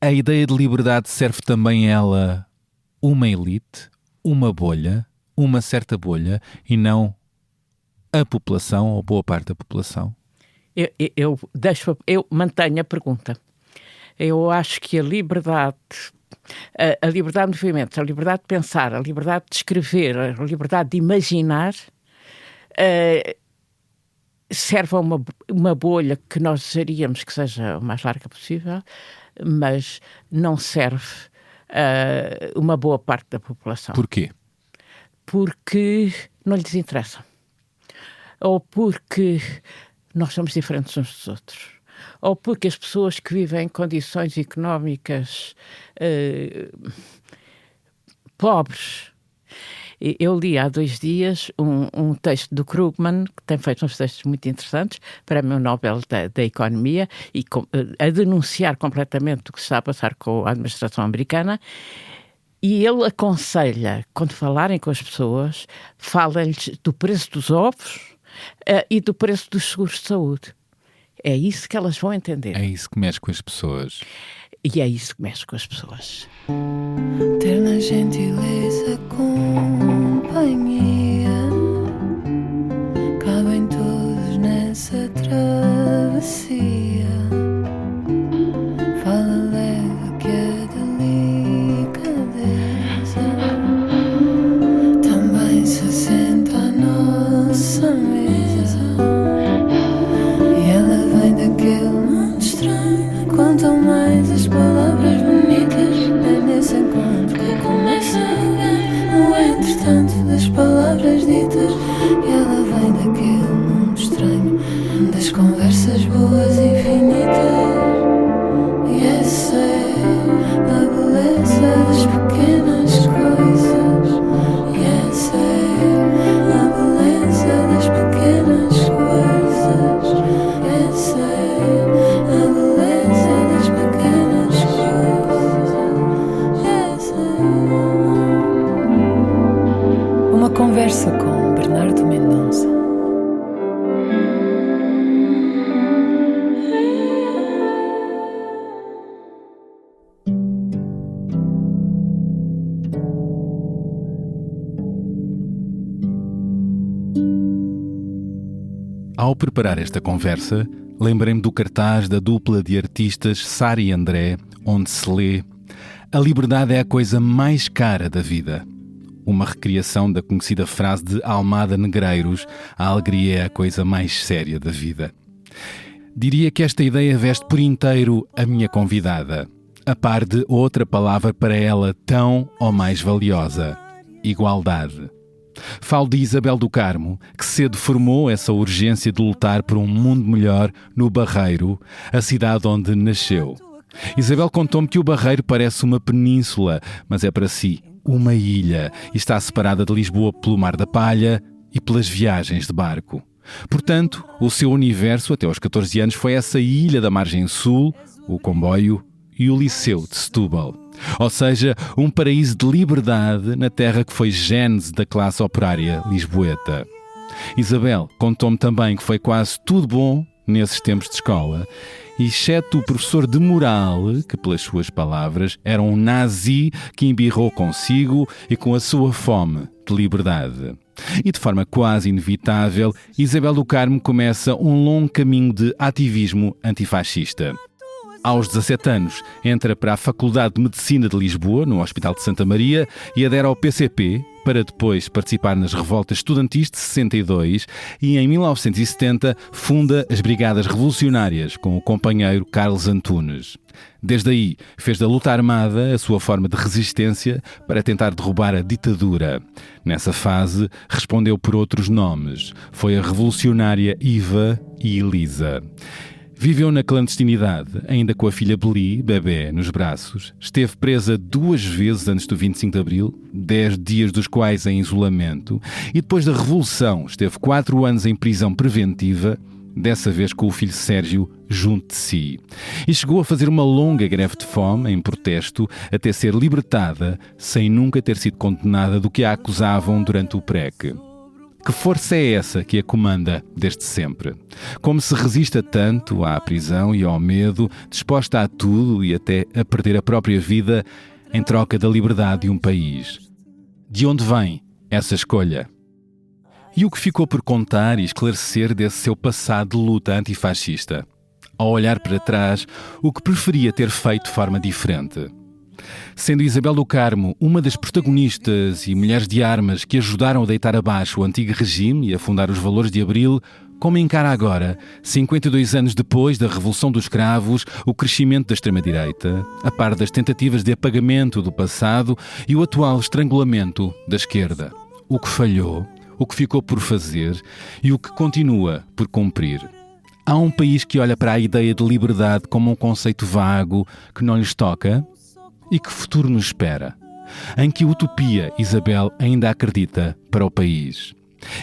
a ideia de liberdade serve também ela uma elite, uma bolha, uma certa bolha, e não a população ou boa parte da população? Eu mantenho a pergunta. Eu acho que a liberdade de movimento, a liberdade de pensar, a liberdade de escrever, a liberdade de imaginar serve a uma bolha que nós desejaríamos que seja o mais larga possível, mas não serve a uma boa parte da população. Porquê? Porque não lhes interessa. Ou porque nós somos diferentes uns dos outros. Ou porque as pessoas que vivem em condições económicas pobres. Eu li há 2 dias um texto do Krugman, que tem feito uns textos muito interessantes, Prémio Nobel da Economia, e a denunciar completamente o que se está a passar com a administração americana. E ele aconselha, quando falarem com as pessoas, falem-lhes do preço dos ovos e do preço dos seguros de saúde. É isso que elas vão entender. É isso que mexe com as pessoas. E é isso que mexe com as pessoas. Ter na gentileza companhia, cabem todos nessa travessia. Fala leve que a delicadeza também se senta à nossa mesa. E ela vem daquele mundo estranho. Quanto mais as palavras bonitas, é nesse encontro que começa o entretanto das palavras ditas. E ela vem daquele mundo estranho, das conversas boas e infinitas. E essa é a beleza das pequenas coisas. E essa é a beleza das pequenas coisas. Essa é a beleza das pequenas coisas. Essa é... Uma conversa com Bernardo Mendonça. Ao preparar esta conversa, lembrei-me do cartaz da dupla de artistas Sara e André, onde se lê: "A liberdade é a coisa mais cara da vida." Uma recriação da conhecida frase de Almada Negreiros: "A alegria é a coisa mais séria da vida." Diria que esta ideia veste por inteiro a minha convidada, a par de outra palavra para ela tão ou mais valiosa: igualdade. Falo de Isabel do Carmo, que cedo formou essa urgência de lutar por um mundo melhor no Barreiro, a cidade onde nasceu. Isabel contou-me que o Barreiro parece uma península, mas é para si uma ilha e está separada de Lisboa pelo Mar da Palha e pelas viagens de barco. Portanto, o seu universo até aos 14 anos foi essa ilha da margem sul, o comboio e o Liceu de Setúbal. Ou seja, um paraíso de liberdade na terra que foi gênese da classe operária lisboeta. Isabel contou-me também que foi quase tudo bom nesses tempos de escola, exceto o professor de moral, que, pelas suas palavras, era um nazi que embirrou consigo e com a sua fome de liberdade. E de forma quase inevitável, Isabel do Carmo começa um longo caminho de ativismo antifascista. Aos 17 anos, entra para a Faculdade de Medicina de Lisboa, no Hospital de Santa Maria, e adere ao PCP, para depois participar nas revoltas estudantis de 62 e, em 1970, funda as Brigadas Revolucionárias com o companheiro Carlos Antunes. Desde aí, fez da luta armada a sua forma de resistência para tentar derrubar a ditadura. Nessa fase, respondeu por outros nomes. Foi a revolucionária Iva e Elisa. Viveu na clandestinidade, ainda com a filha Beli, bebê, nos braços. Esteve presa 2 vezes antes do 25 de Abril, 10 dias dos quais em isolamento. E depois da Revolução, esteve 4 anos em prisão preventiva, dessa vez com o filho Sérgio junto de si. E chegou a fazer uma longa greve de fome, em protesto, até ser libertada, sem nunca ter sido condenada do que a acusavam durante o PREC. Que força é essa que a comanda desde sempre? Como se resiste tanto à prisão e ao medo, disposta a tudo e até a perder a própria vida em troca da liberdade de um país? De onde vem essa escolha? E o que ficou por contar e esclarecer desse seu passado de luta antifascista? Ao olhar para trás, o que preferia ter feito de forma diferente? Sendo Isabel do Carmo uma das protagonistas e mulheres de armas que ajudaram a deitar abaixo o antigo regime e a fundar os Valores de Abril, como encara agora, 52 anos depois da Revolução dos Cravos, o crescimento da extrema-direita, a par das tentativas de apagamento do passado e o atual estrangulamento da esquerda? O que falhou, o que ficou por fazer e o que continua por cumprir? Há um país que olha para a ideia de liberdade como um conceito vago que não lhes toca? E que futuro nos espera? Em que utopia Isabel ainda acredita para o país?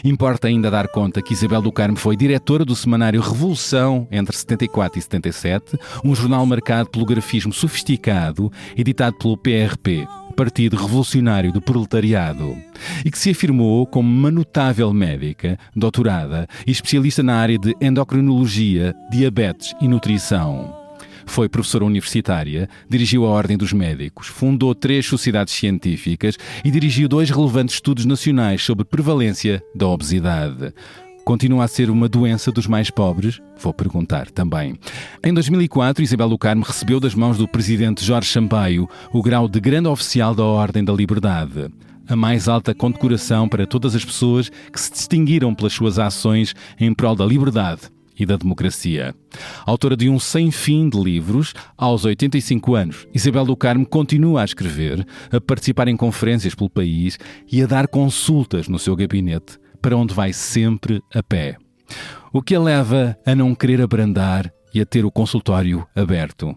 Importa ainda dar conta que Isabel do Carmo foi diretora do semanário Revolução entre 74 e 77, um jornal marcado pelo grafismo sofisticado, editado pelo PRP, Partido Revolucionário do Proletariado, e que se afirmou como uma notável médica, doutorada e especialista na área de endocrinologia, diabetes e nutrição. Foi professora universitária, dirigiu a Ordem dos Médicos, fundou 3 sociedades científicas e dirigiu 2 relevantes estudos nacionais sobre prevalência da obesidade. Continua a ser uma doença dos mais pobres? Vou perguntar também. Em 2004, Isabel do Carmo recebeu das mãos do presidente Jorge Sampaio o grau de Grande Oficial da Ordem da Liberdade, a mais alta condecoração para todas as pessoas que se distinguiram pelas suas ações em prol da liberdade e da democracia. Autora de um sem fim de livros, aos 85 anos, Isabel do Carmo continua a escrever, a participar em conferências pelo país e a dar consultas no seu gabinete, para onde vai sempre a pé. O que a leva a não querer abrandar e a ter o consultório aberto?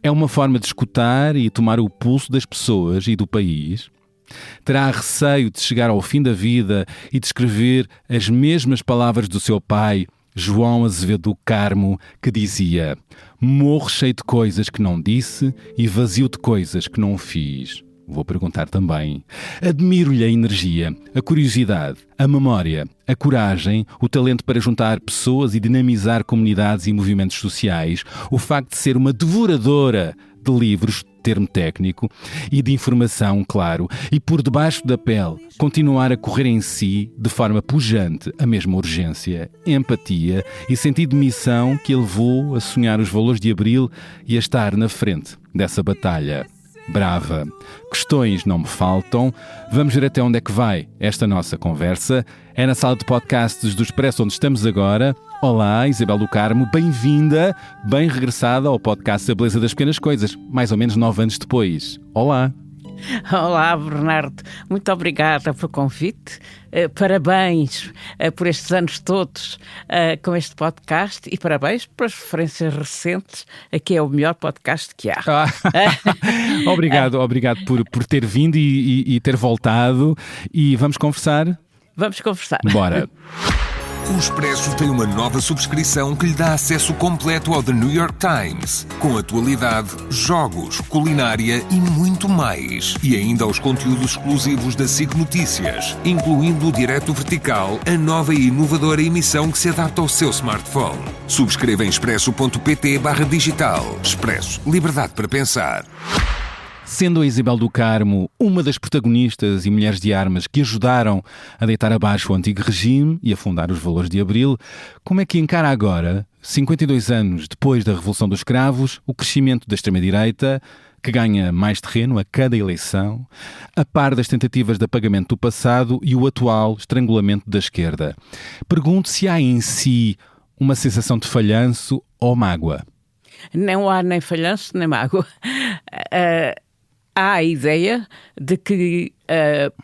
É uma forma de escutar e tomar o pulso das pessoas e do país? Terá receio de chegar ao fim da vida e de escrever as mesmas palavras do seu pai, João Azevedo do Carmo, que dizia: morro cheio de coisas que não disse e vazio de coisas que não fiz? Vou perguntar também. Admiro-lhe a energia, a curiosidade, a memória, a coragem, o talento para juntar pessoas e dinamizar comunidades e movimentos sociais, o facto de ser uma devoradora de livros, termo técnico, e de informação, claro, e por debaixo da pele, continuar a correr em si, de forma pujante, a mesma urgência, empatia e sentido de missão que a levou a sonhar os Valores de Abril e a estar na frente dessa batalha. Brava. Questões não me faltam. Vamos ver até onde é que vai esta nossa conversa. É na sala de podcasts do Expresso onde estamos agora. Olá, Isabel do Carmo, bem-vinda, bem regressada ao podcast A Beleza das Pequenas Coisas, mais ou menos 9 anos depois. Olá. Olá, Bernardo. Muito obrigada pelo convite. Parabéns por estes anos todos com este podcast e parabéns pelas referências recentes a que é o melhor podcast que há. Obrigado por ter vindo e ter voltado. E vamos conversar? Vamos conversar. Bora. O Expresso tem uma nova subscrição que lhe dá acesso completo ao The New York Times, com atualidade, jogos, culinária e muito mais. E ainda aos conteúdos exclusivos da SIC Notícias, incluindo o Direto Vertical, a nova e inovadora emissão que se adapta ao seu smartphone. Subscreva em expresso.pt/digital. Expresso. Liberdade para pensar. Sendo a Isabel do Carmo uma das protagonistas e mulheres de armas que ajudaram a deitar abaixo o antigo regime e a fundar os Valores de Abril, como é que encara agora, 52 anos depois da Revolução dos Cravos, o crescimento da extrema-direita, que ganha mais terreno a cada eleição, a par das tentativas de apagamento do passado e o atual estrangulamento da esquerda? Pergunto se há em si uma sensação de falhanço ou mágoa. Não há nem falhanço nem mágoa. Há a ideia de que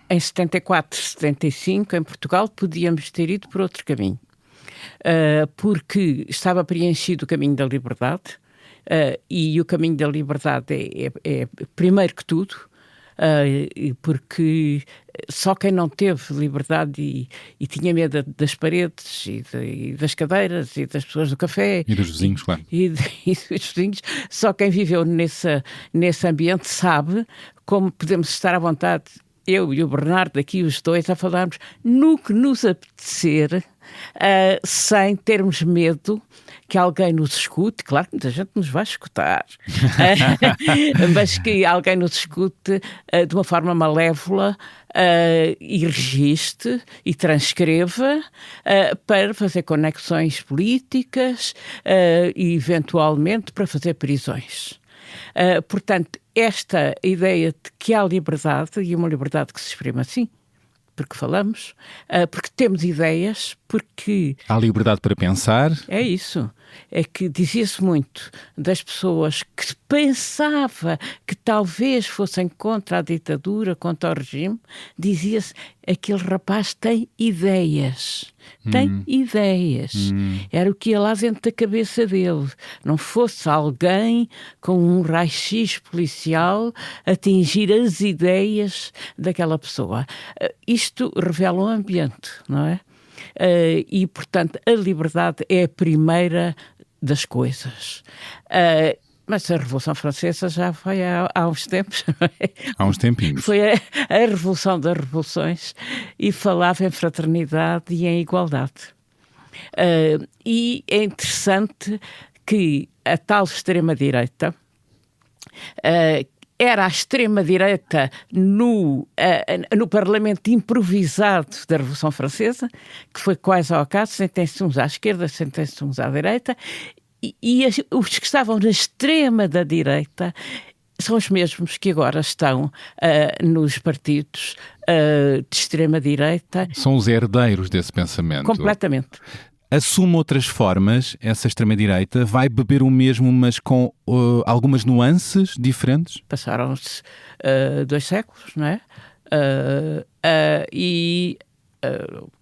em 74, 75, em Portugal, podíamos ter ido por outro caminho. Porque estava preenchido o caminho da liberdade, e o caminho da liberdade é primeiro que tudo, porque só quem não teve liberdade e tinha medo das paredes e das cadeiras e das pessoas do café e dos vizinhos, claro, e dos vizinhos, só quem viveu nesse ambiente sabe como podemos estar à vontade eu e o Bernardo aqui, os dois, a falarmos no que nos apetecer, sem termos medo que alguém nos escute. Claro que muita gente nos vai escutar, mas que alguém nos escute de uma forma malévola e registre e transcreva para fazer conexões políticas e, eventualmente, para fazer prisões. Portanto, esta ideia de que há liberdade, e uma liberdade que se exprime assim, porque falamos, porque temos ideias, porque... Há liberdade para pensar. É isso. É que dizia-se muito das pessoas que pensava que talvez fossem contra a ditadura, contra o regime, dizia-se, aquele rapaz tem ideias. Tem ideias. Era o que ia lá dentro da cabeça dele. Não fosse alguém com um raio-x policial atingir as ideias daquela pessoa. Isto revela um ambiente, não é? E, portanto, a liberdade é a primeira das coisas. Mas a Revolução Francesa já foi há uns tempos. Há uns tempinhos. Foi a Revolução das Revoluções e falava em fraternidade e em igualdade. E é interessante que a tal extrema-direita era a extrema-direita no Parlamento improvisado da Revolução Francesa, que foi quase ao acaso, sentem-se uns à esquerda, sentem-se uns à direita, e os que estavam na extrema da direita são os mesmos que agora estão nos partidos de extrema-direita. São os herdeiros desse pensamento. Completamente. Assume outras formas, essa extrema-direita, vai beber o mesmo, mas com algumas nuances diferentes? Passaram-se 2 séculos, não é?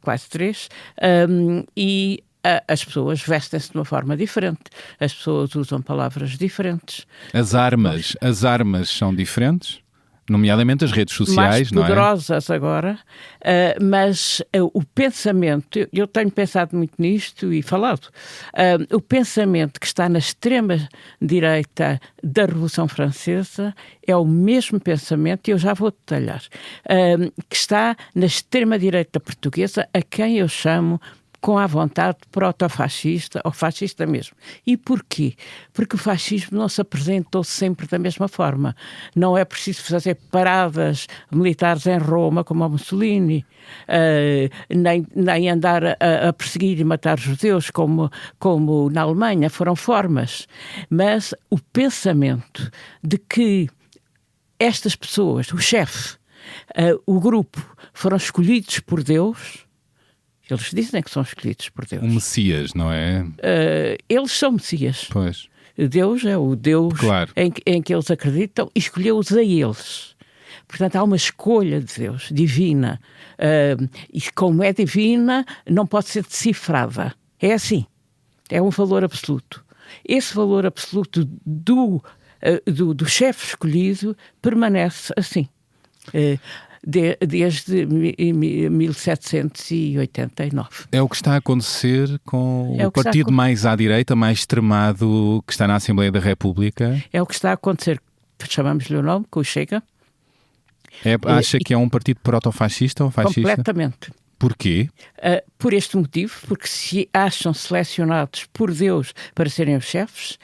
Quase 3, e as pessoas vestem-se de uma forma diferente, as pessoas usam palavras diferentes. As armas são diferentes? Nomeadamente as redes sociais, mais poderosas, não é? Agora, mas o pensamento, eu tenho pensado muito nisto e falado, o pensamento que está na extrema-direita da Revolução Francesa é o mesmo pensamento, e eu já vou detalhar, que está na extrema-direita portuguesa, a quem eu chamo com a vontade proto-fascista ou fascista mesmo. E porquê? Porque o fascismo não se apresentou sempre da mesma forma. Não é preciso fazer paradas militares em Roma como a Mussolini, nem andar a perseguir e matar judeus como na Alemanha. Foram formas. Mas o pensamento de que estas pessoas, o chefe, o grupo, foram escolhidos por Deus. Eles dizem que são escolhidos por Deus. O Messias, não é? Eles são Messias. Pois. Deus é o Deus, claro, em que eles acreditam, e escolheu-os a eles. Portanto, há uma escolha de Deus, divina. E como é divina, não pode ser decifrada. É assim. É um valor absoluto. Esse valor absoluto do chefe escolhido permanece assim. Desde 1789. É o que está a acontecer com o partido mais à direita, mais extremado, que está na Assembleia da República? É o que está a acontecer, chamamos-lhe o nome, com o Chega. Acha que é um partido proto-fascista ou fascista? Completamente. Porquê? Por este motivo, porque se acham selecionados por Deus para serem os chefes,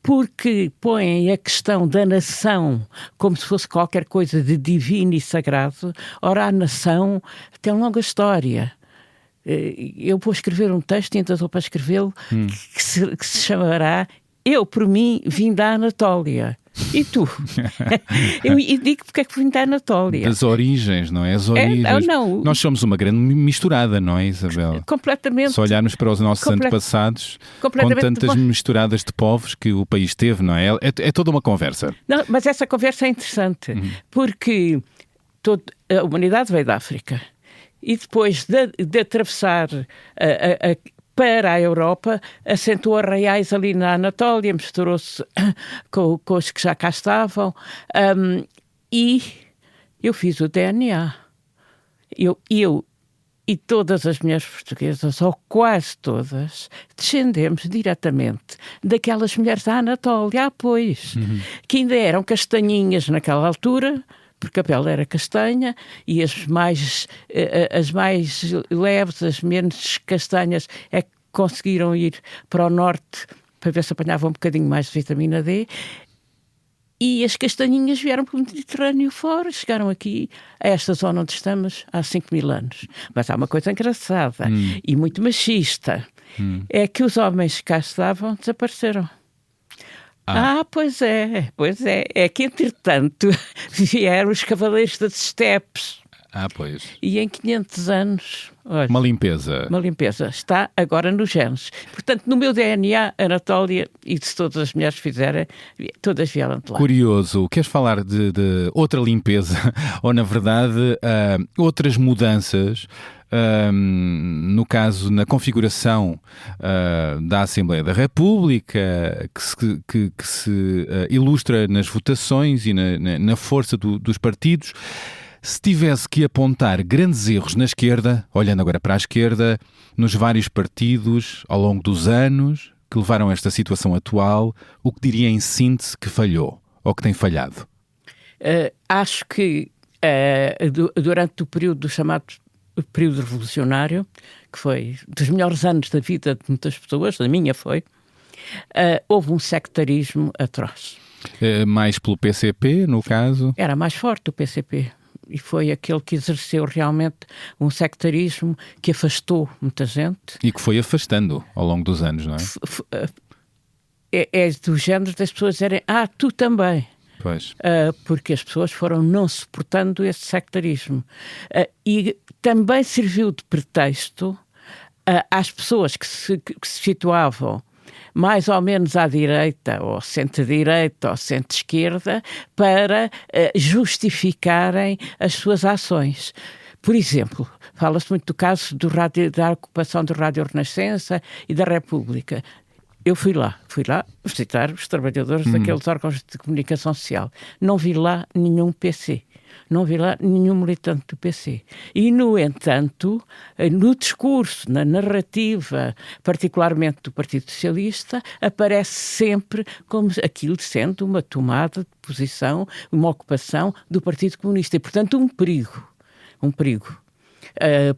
porque põem a questão da nação como se fosse qualquer coisa de divino e sagrado. Ora, a nação tem uma longa história. Eu vou escrever um texto, e ainda estou para escrevê-lo, que se chamará Eu, por mim, vim da Anatólia. E tu? Eu digo porque é que vim da Anatólia. Das origens, não é? As origens. Não. Nós somos uma grande misturada, não é, Isabel? Completamente. Se olharmos para os nossos antepassados, com tantas misturadas de povos que o país teve, não é? É toda uma conversa. Não, mas essa conversa é interessante, porque a humanidade veio da África. E depois de atravessar para a Europa, assentou arraiais ali na Anatólia, misturou-se com os que já cá estavam, e eu fiz o DNA. Eu e todas as mulheres portuguesas, ou quase todas, descendemos diretamente daquelas mulheres da Anatólia, pois, que ainda eram castanhinhas naquela altura, porque a pele era castanha e as mais leves, as menos castanhas, é que conseguiram ir para o norte para ver se apanhavam um bocadinho mais de vitamina D. E as castanhinhas vieram para o Mediterrâneo fora, chegaram aqui a esta zona onde estamos há 5.000 anos. Mas há uma coisa engraçada e muito machista, é que os homens que cá estavam desapareceram. Pois é. É que, entretanto, vieram os cavaleiros das estepes. Pois. E em 500 anos... Olha, Uma limpeza. Está agora nos genes. Portanto, no meu DNA, Anatólia, e de todas as mulheres que fizerem, todas vieram de lá. Curioso. Queres falar de outra limpeza? Ou, na verdade, outras mudanças, no caso, na configuração da Assembleia da República, que se ilustra nas votações e na força dos partidos. Se tivesse que apontar grandes erros na esquerda, olhando agora para a esquerda, nos vários partidos, ao longo dos anos, que levaram a esta situação atual, o que diria em síntese que falhou ou que tem falhado? Acho que durante o período do chamado período revolucionário, que foi dos melhores anos da vida de muitas pessoas, da minha foi, houve um sectarismo atroz. Mais pelo PCP, no caso? Era mais forte o PCP. E foi aquele que exerceu realmente um sectarismo que afastou muita gente. E que foi afastando ao longo dos anos, não é? É do género das pessoas dizerem, tu também. Pois. Porque as pessoas foram não suportando esse sectarismo. E também serviu de pretexto às pessoas que se situavam mais ou menos à direita, ou centro-direita, ou centro-esquerda, para justificarem as suas ações. Por exemplo, fala-se muito do caso da ocupação do Rádio Renascença e da República. Eu fui lá visitar os trabalhadores daqueles órgãos de comunicação social. Não vi lá nenhum PC. Não vi lá nenhum militante do PC. E, no entanto, no discurso, na narrativa, particularmente do Partido Socialista, aparece sempre como aquilo sendo uma tomada de posição, uma ocupação do Partido Comunista. E, portanto, um perigo.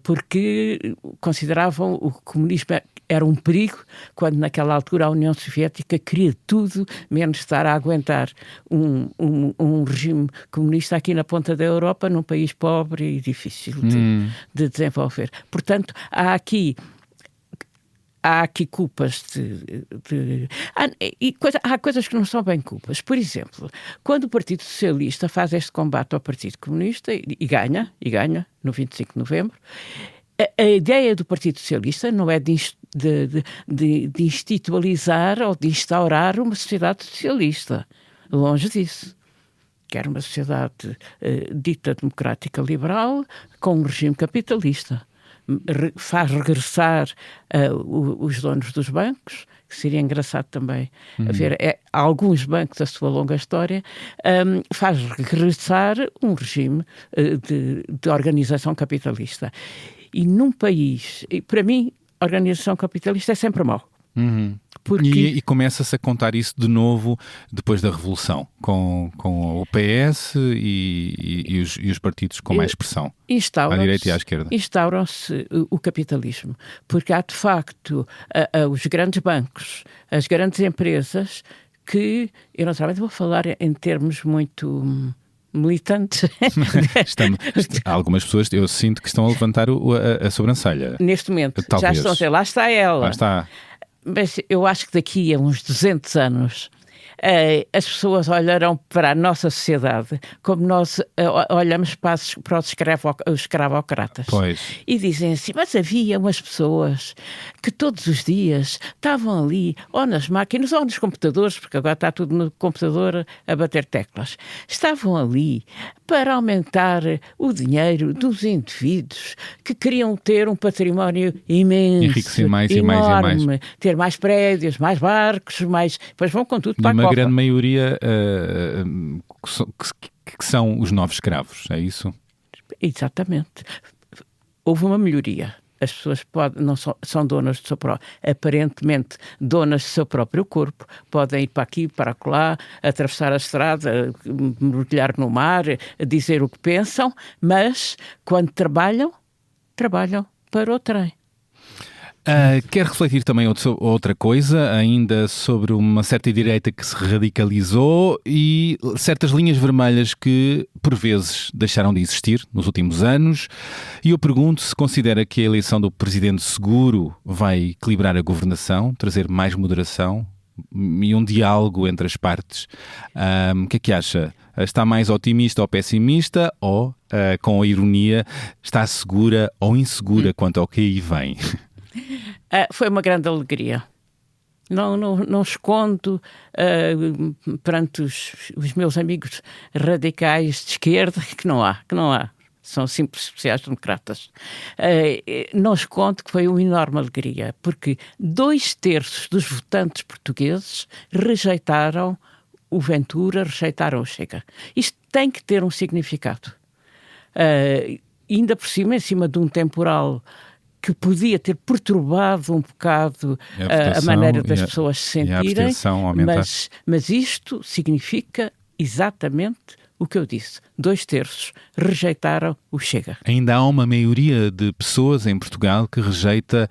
Porque consideravam o comunismo era um perigo, quando naquela altura a União Soviética queria tudo menos estar a aguentar um regime comunista aqui na ponta da Europa, num país pobre e difícil de desenvolver. Portanto, há aqui culpas há coisas que não são bem culpas. Por exemplo, quando o Partido Socialista faz este combate ao Partido Comunista e ganha no 25 de novembro, a ideia do Partido Socialista não é de institucionalizar ou de instaurar uma sociedade socialista. Longe disso. Quer uma sociedade dita democrática liberal com um regime capitalista. Faz regressar os donos dos bancos, que seria engraçado também ver alguns bancos da sua longa história, faz regressar um regime de organização capitalista. E num país, para mim, a organização capitalista é sempre mau. Porque... E começa-se a contar isso de novo depois da Revolução, com o PS e os partidos com mais pressão, à direita e à esquerda. Instauram-se o capitalismo, porque há de facto os grandes bancos, as grandes empresas que, eu naturalmente vou falar em termos muito... militantes. Há algumas pessoas, eu sinto que estão a levantar a sobrancelha. Neste momento, talvez. Já estão a dizer, lá está ela. Lá está. Mas eu acho que daqui a uns 200 anos as pessoas olharão para a nossa sociedade como nós olhamos para os escravocratas. Pois. E dizem assim, mas havia umas pessoas que todos os dias estavam ali, ou nas máquinas, ou nos computadores, porque agora está tudo no computador a bater teclas. Estavam ali para aumentar o dinheiro dos indivíduos que queriam ter um património imenso, enriquecer mais enorme, e mais. Ter mais prédios, mais barcos, depois vão com tudo para a Uma Copa. grande maioria que são os novos escravos, é isso? Exatamente. Houve uma melhoria. as pessoas não são donas do seu próprio, aparentemente donas do seu próprio corpo, podem ir para aqui, para lá, atravessar a estrada, mergulhar no mar, dizer o que pensam, mas quando trabalham para o trem. Quer refletir também outra coisa, ainda sobre uma certa direita que se radicalizou e certas linhas vermelhas que, por vezes, deixaram de existir nos últimos anos. E eu pergunto se considera que a eleição do presidente seguro vai equilibrar a governação, trazer mais moderação e um diálogo entre as partes. O que é que acha? Está mais otimista ou pessimista ou, com a ironia, está segura ou insegura quanto ao que aí vem? Foi uma grande alegria. Não escondo perante os meus amigos radicais de esquerda que não há. São simples sociais-democratas. Não escondo que foi uma enorme alegria, porque 2/3 dos votantes portugueses rejeitaram o Ventura, rejeitaram o Chega. Isto tem que ter um significado. Ainda por cima, em cima de um temporal que podia ter perturbado um bocado a maneira das pessoas se sentirem, mas isto significa exatamente o que eu disse. 2/3 rejeitaram o Chega. Ainda há uma maioria de pessoas em Portugal que rejeita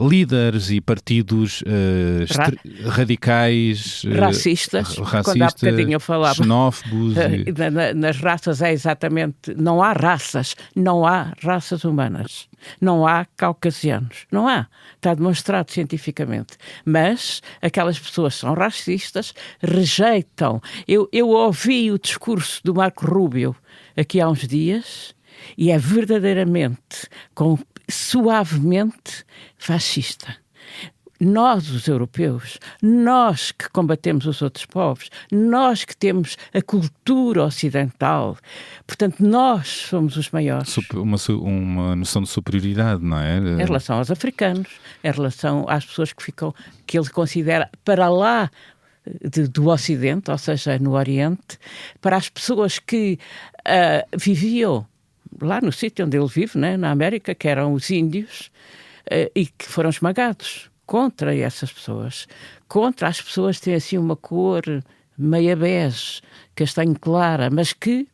líderes e partidos radicais, racistas, quando há bocadinho eu falava. Xenófobos. Nas raças é exatamente... Não há raças humanas. Não há caucasianos. Não há. Está demonstrado cientificamente. Mas aquelas pessoas são racistas, rejeitam. Eu ouvi o discurso do Marco Rubio aqui há uns dias e é verdadeiramente, suavemente fascista. Nós, os europeus, nós que combatemos os outros povos, nós que temos a cultura ocidental, portanto, nós somos os maiores. Uma noção de superioridade, não é? Em relação aos africanos, em relação às pessoas que ele considera para lá do Ocidente, ou seja, no Oriente, para as pessoas que viviam lá no sítio onde ele vive, né, na América, que eram os índios, e que foram esmagados. Contra essas pessoas, contra as pessoas que têm assim uma cor meia bege, castanho clara, mas que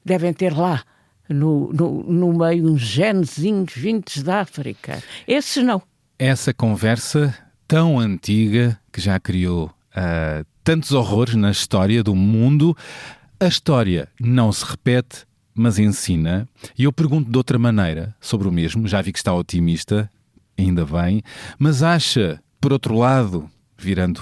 devem ter lá no meio uns genezinhos vindos da África. Esses não. Essa conversa tão antiga que já criou tantos horrores na história do mundo, a história não se repete, mas ensina. E eu pergunto de outra maneira sobre o mesmo, já vi que está otimista, ainda bem, mas acha, por outro lado, virando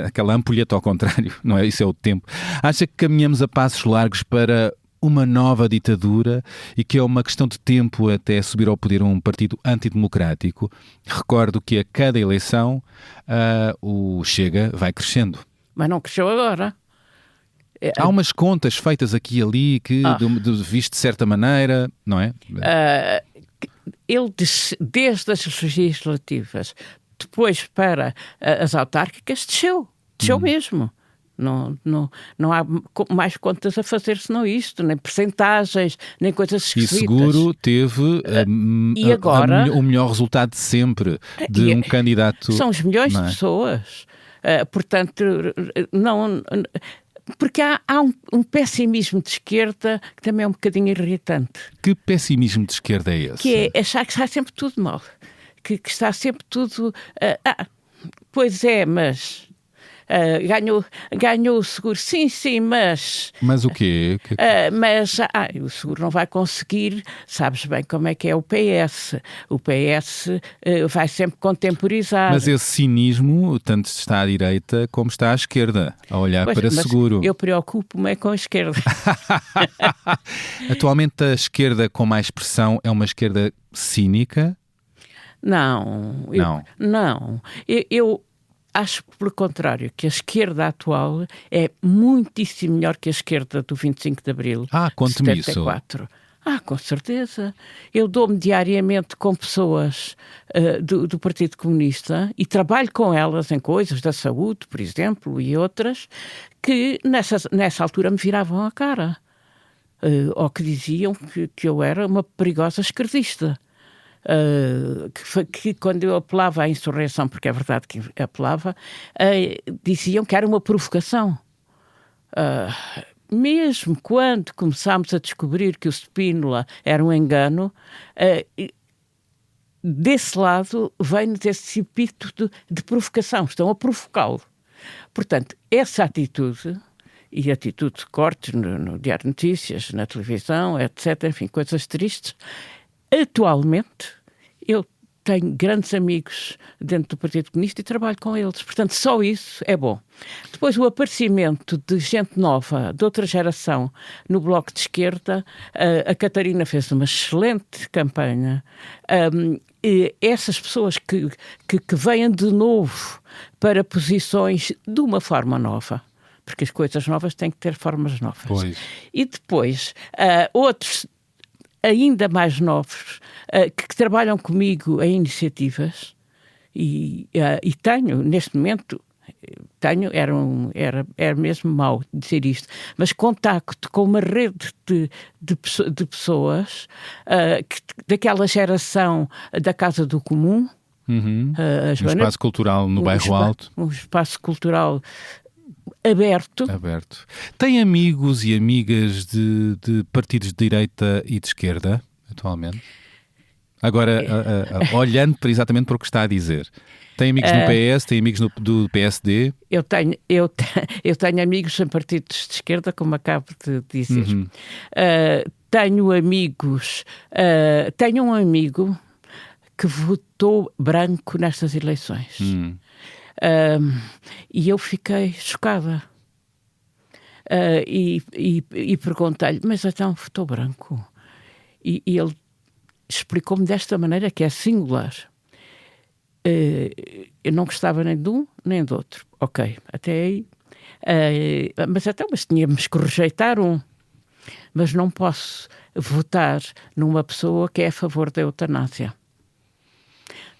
aquela ampulheta ao contrário, não é? Isso é o tempo. Acha que caminhamos a passos largos para uma nova ditadura e que é uma questão de tempo até subir ao poder um partido antidemocrático? Recordo que a cada eleição o Chega vai crescendo. Mas não cresceu agora. Há umas contas feitas aqui e ali que, visto de certa maneira, não é? Ele, desde as legislativas, depois para as autárquicas, desceu mesmo. Não há mais contas a fazer senão isto, nem percentagens, nem coisas esquisitas. E seguro teve e agora, o melhor resultado de sempre de um candidato. São os milhões de pessoas. Portanto, não... Porque há um pessimismo de esquerda que também é um bocadinho irritante. Que pessimismo de esquerda é esse? Que é achar que está sempre tudo mal. Que está sempre tudo... pois é, mas... ganhou o seguro. Sim, mas... Mas o quê? Mas o seguro não vai conseguir. Sabes bem como é que é o PS. O PS vai sempre contemporizar. Mas esse cinismo tanto está à direita como está à esquerda, a olhar para seguro. Eu preocupo-me com a esquerda. Atualmente a esquerda com mais pressão é uma esquerda cínica? Não. Eu acho, pelo contrário, que a esquerda atual é muitíssimo melhor que a esquerda do 25 de Abril de 74. Com certeza. Eu dou-me diariamente com pessoas do Partido Comunista e trabalho com elas em coisas da saúde, por exemplo, e outras, que nessa altura me viravam a cara. ou que diziam que eu era uma perigosa esquerdista. Que quando eu apelava à insurreição, porque é verdade que apelava, diziam que era uma provocação. Mesmo quando começámos a descobrir que o Spínola era um engano, desse lado vem-nos esse epíteto de provocação, estão a provocá-lo. Portanto, essa atitude, e atitude de cortes no Diário de Notícias, na televisão, etc., enfim, coisas tristes. Atualmente, eu tenho grandes amigos dentro do Partido Comunista e trabalho com eles. Portanto, só isso é bom. Depois, o aparecimento de gente nova, de outra geração, no Bloco de Esquerda, a Catarina fez uma excelente campanha. E essas pessoas que vêm de novo para posições de uma forma nova, porque as coisas novas têm que ter formas novas. Pois. E depois, outros ainda mais novos, que trabalham comigo em iniciativas, e tenho, neste momento, era mesmo mau dizer isto, mas contacto com uma rede de pessoas daquela geração da Casa do Comum. Um espaço cultural no Bairro Alto. Um espaço cultural aberto. Tem amigos e amigas de partidos de direita e de esquerda, atualmente? Agora, olhando exatamente para o que está a dizer. Tem amigos no PS, tem amigos do PSD? Eu tenho amigos em partidos de esquerda, como acabo de dizer. Tenho amigos... tenho um amigo que votou branco nestas eleições. E eu fiquei chocada. E perguntei-lhe, mas então votou branco? E ele explicou-me desta maneira, que é singular. Eu não gostava nem de um nem do outro. Ok, até aí. Mas tínhamos que rejeitar um. Mas não posso votar numa pessoa que é a favor da eutanásia.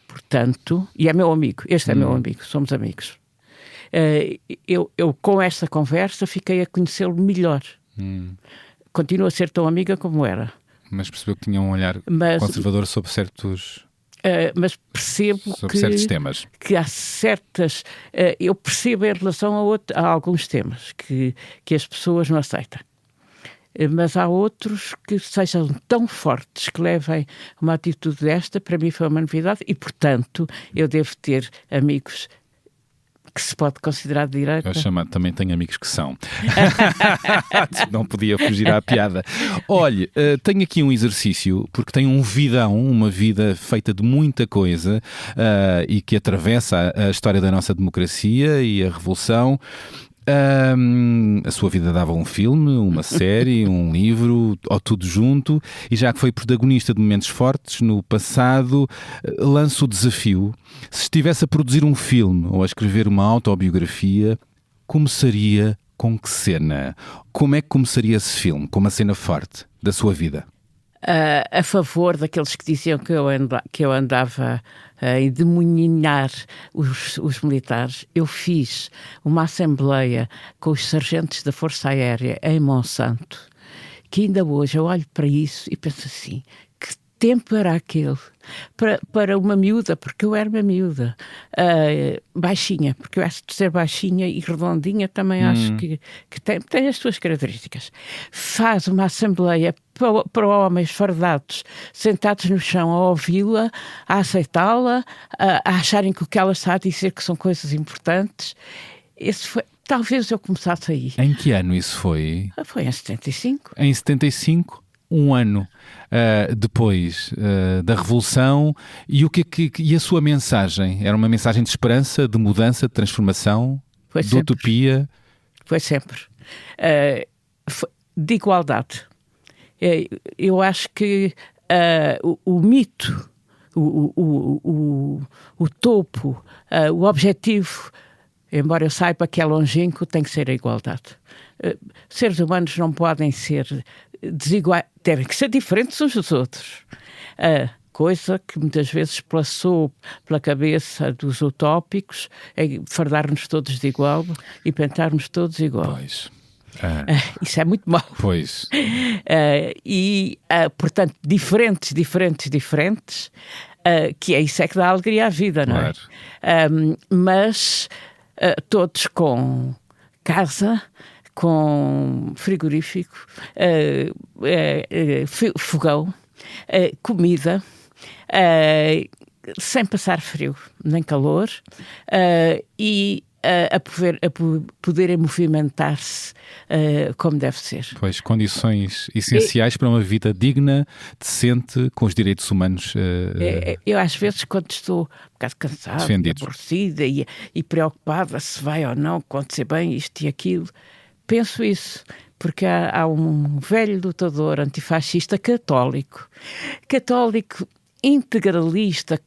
Portanto, e é meu amigo, este é meu amigo, somos amigos. Eu com esta conversa fiquei a conhecê-lo melhor. Continuo a ser tão amiga como era. Mas percebeu que tinha um olhar conservador sobre certos... mas percebo sobre certos temas. Que há certas... eu percebo em relação a alguns temas que as pessoas não aceitam. Mas há outros que sejam tão fortes que levem uma atitude desta, para mim foi uma novidade, e, portanto, eu devo ter amigos que se pode considerar de direita. Também tenho amigos que são. Não podia fugir à piada. Olhe, tenho aqui um exercício, porque tenho um vidão, uma vida feita de muita coisa, e que atravessa a história da nossa democracia e a revolução. A sua vida dava um filme, uma série, um livro, ou tudo junto, e já que foi protagonista de momentos fortes no passado, lanço o desafio: se estivesse a produzir um filme ou a escrever uma autobiografia, começaria com que cena? Como é que começaria esse filme? Com uma cena forte da sua vida? A favor daqueles que diziam que eu andava a endemoninhar os militares, eu fiz uma assembleia com os sargentos da Força Aérea em Monsanto, que ainda hoje eu olho para isso e penso assim, que tempo era aquele para uma miúda, porque eu era uma miúda, baixinha, porque eu acho de ser baixinha e redondinha também acho que tem as suas características. Faz uma assembleia para homens fardados, sentados no chão a ouvi-la, a aceitá-la, a acharem que o que ela está a dizer que são coisas importantes. Esse foi, talvez eu começasse aí. Em que ano isso foi? Foi em 75. Em 75? Um ano depois da Revolução, e a sua mensagem? Era uma mensagem de esperança, de mudança, de transformação, de utopia? Foi sempre. De igualdade. Eu acho que o mito, o topo, o objetivo, embora eu saiba que é longínquo, tem que ser a igualdade. Seres humanos não podem ser desiguais, devem ser diferentes uns dos outros. Coisa que muitas vezes passou pela cabeça dos utópicos é fardar-nos todos de igual e pintar-nos todos igual. Pois. Isso é muito mau. Pois. Portanto, diferentes, que é isso é que dá alegria à vida, não é? Mas todos com casa, com frigorífico, fogão, comida, sem passar frio nem calor, e a poderem movimentar-se como deve ser. Pois, condições essenciais para uma vida digna, decente, com os direitos humanos eu às vezes, quando estou um bocado cansada, aborrecida e preocupada se vai ou não acontecer bem isto e aquilo, penso isso, porque há um velho lutador antifascista católico integralista,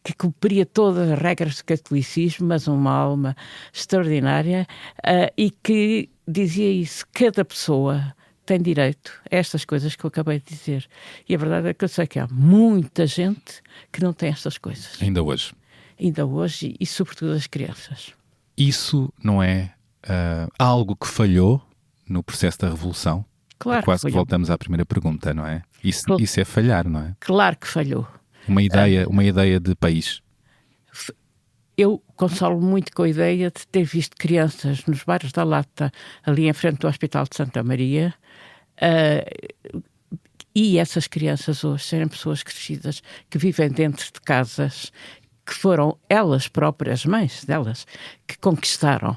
que cumpria todas as regras do catolicismo, mas uma alma extraordinária, e que dizia isso: cada pessoa tem direito a estas coisas que eu acabei de dizer. E a verdade é que eu sei que há muita gente que não tem estas coisas. Ainda hoje. E sobretudo as crianças. Isso não é algo que no processo da Revolução? Claro. Quase que voltamos à primeira pergunta, não é? Isso é falhar, não é? Claro que falhou. Uma ideia de país. Eu consolo muito com a ideia de ter visto crianças nos bairros da Lata, ali em frente do Hospital de Santa Maria, e essas crianças hoje serem pessoas crescidas, que vivem dentro de casas que foram elas próprias, mães delas, que conquistaram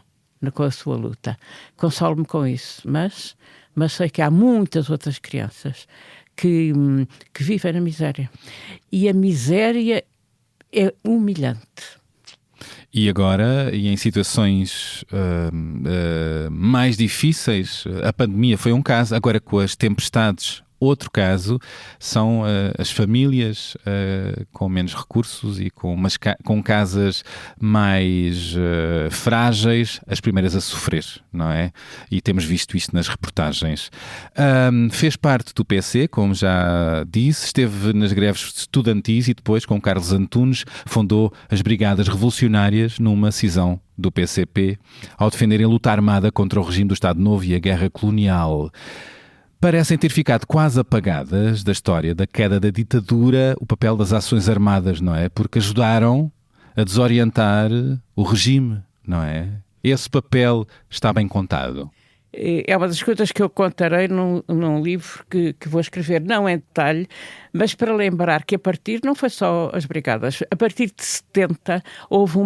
com a sua luta. Consolo-me com isso, mas sei que há muitas outras crianças que vivem na miséria. E a miséria é humilhante. E agora, em situações mais difíceis, a pandemia foi um caso, agora com as tempestades, outro caso, são as famílias com menos recursos e com casas mais frágeis, as primeiras a sofrer, não é? E temos visto isto nas reportagens. Fez parte do PC, como já disse, esteve nas greves estudantis e depois, com Carlos Antunes, fundou as Brigadas Revolucionárias numa cisão do PCP, ao defenderem a luta armada contra o regime do Estado Novo e a guerra colonial. Parecem ter ficado quase apagadas da história da queda da ditadura o papel das ações armadas, não é? Porque ajudaram a desorientar o regime, não é? Esse papel está bem contado. É uma das coisas que eu contarei num livro que vou escrever, não em detalhe, mas para lembrar que não foi só as brigadas, a partir de 70 houve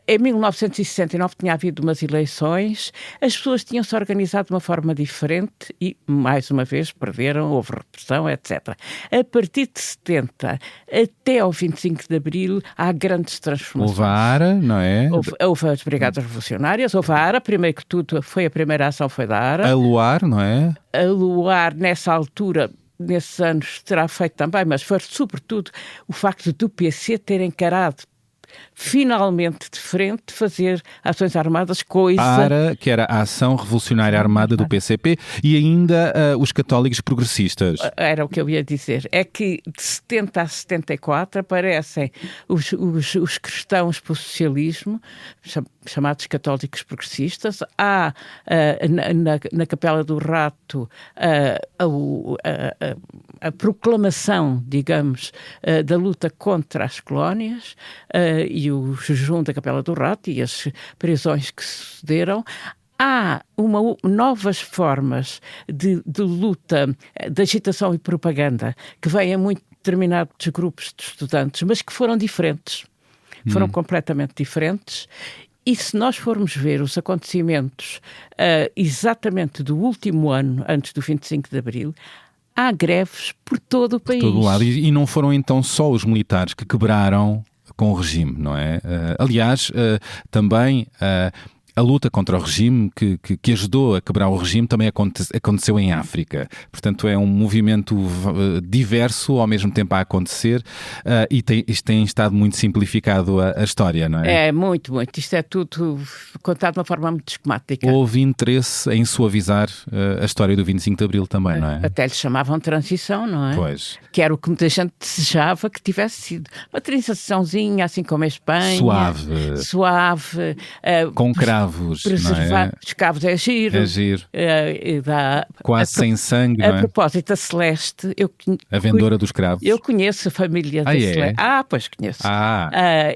em 1969 tinha havido umas eleições, as pessoas tinham-se organizado de uma forma diferente e, mais uma vez, perderam, houve repressão, etc. A partir de 70 até ao 25 de Abril há grandes transformações. Houve a ARA, não é? Houve as Brigadas Revolucionárias, houve a ARA, primeiro que tudo foi a primeira ação foi da ARA. A Luar, não é? A Luar, nessa altura, nesses anos, terá feito também, mas foi sobretudo o facto do PC ter encarado finalmente de frente fazer ações armadas, coisa... A ARA, que era a Ação Revolucionária Armada do PCP, e ainda os católicos progressistas. Era o que eu ia dizer. É que de 70 a 74 aparecem os cristãos para o socialismo, chamados católicos progressistas. Há na Capela do Rato a proclamação, digamos, da luta contra as colónias, e o jejum da Capela do Rato e as prisões que sucederam. Há novas formas de luta, de agitação e propaganda que vêm a muito determinados grupos de estudantes, mas que foram diferentes. Foram completamente diferentes. E se nós formos ver os acontecimentos exatamente do último ano, antes do 25 de Abril, há greves por todo o país. Por todo o lado. E não foram então só os militares que quebraram com o regime, não é? Aliás, também a luta contra o regime, que ajudou a quebrar o regime, também aconteceu em África. Portanto, é um movimento diverso ao mesmo tempo a acontecer, e isto tem estado muito simplificado a história, não é? É, muito, muito. Isto é tudo contado de uma forma muito esquemática. Houve interesse em suavizar a história do 25 de Abril também, não é? Até lhe chamavam transição, não é? Pois. Que era o que muita gente desejava que tivesse sido. Uma transiçãozinha, assim como a Espanha. Suave. Suave. Com cravo. escravos, preservar não é? escravos é giro. É giro. Quase sem sangue, não a é? propósito, a Celeste, A vendedora dos escravos. eu conheço a família da Celeste. Pois conheço.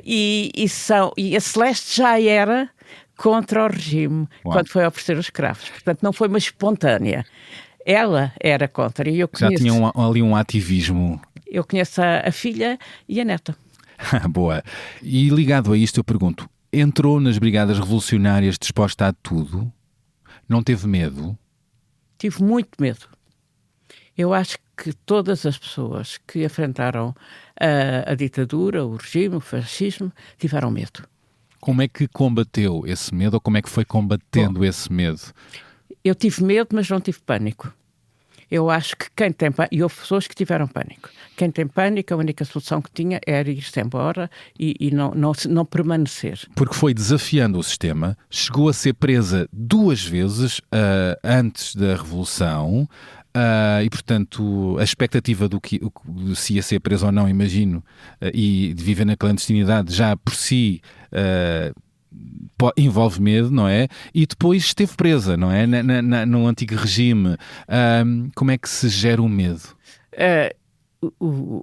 E a Celeste já era contra o regime quando foi oferecer os escravos. Portanto, não foi uma espontânea. Ela era contra. E eu conheço, já tinha ali um ativismo. Eu conheço a filha e a neta. Boa. E ligado a isto, eu pergunto, entrou nas brigadas revolucionárias disposta a tudo? Não teve medo? Tive muito medo. Eu acho que todas as pessoas que enfrentaram a ditadura, o regime, o fascismo, tiveram medo. Como é que combateu esse medo ou como é que foi combatendo esse medo? Eu tive medo, mas não tive pânico. Eu acho que quem tem pânico, e houve pessoas que tiveram pânico. Quem tem pânico, a única solução que tinha era ir-se embora e não permanecer. Porque foi desafiando o sistema, chegou a ser presa 2 vezes antes da Revolução e, portanto, a expectativa de se ia ser presa ou não, imagino, e de viver na clandestinidade já por si... envolve medo, não é? E depois esteve presa, não é? No antigo regime. Como é que se gera o medo?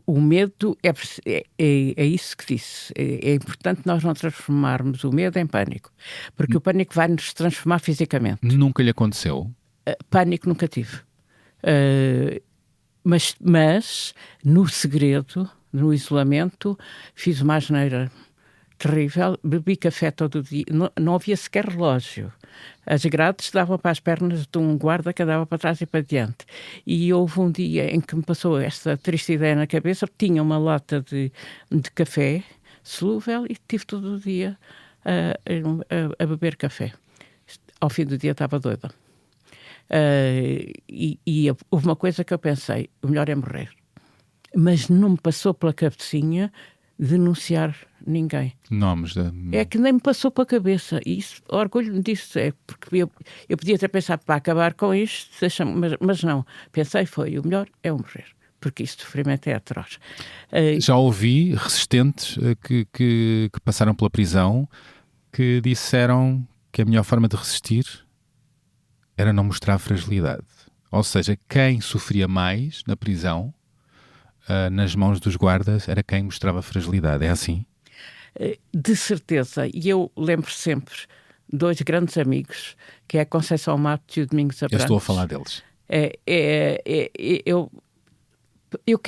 O medo é isso que disse. É importante nós não transformarmos o medo em pânico, porque o pânico vai nos transformar fisicamente. Nunca lhe aconteceu? Pânico nunca tive. Mas no segredo, no isolamento, fiz uma asneira terrível, bebi café todo o dia, não havia sequer relógio. As grades davam para as pernas de um guarda que andava para trás e para diante. E houve um dia em que me passou esta triste ideia na cabeça, tinha uma lata de café solúvel e tive todo o dia a beber café. Ao fim do dia estava doida. Houve uma coisa que eu pensei, o melhor é morrer. Mas não me passou pela cabecinha denunciar ninguém. Nomes É que nem me passou pela cabeça. E isso, orgulho-me disso. É porque eu podia ter pensado para acabar com isto, mas não. Pensei, o melhor é o morrer. Porque isso sofrimento é atroz. Já ouvi resistentes que passaram pela prisão que disseram que a melhor forma de resistir era não mostrar fragilidade. Ou seja, quem sofria mais na prisão nas mãos dos guardas era quem mostrava fragilidade. É assim? De certeza. E eu lembro sempre 2 grandes amigos, que é a Conceição Matos e o Domingos Abrantes. Eu estou a falar deles. Eu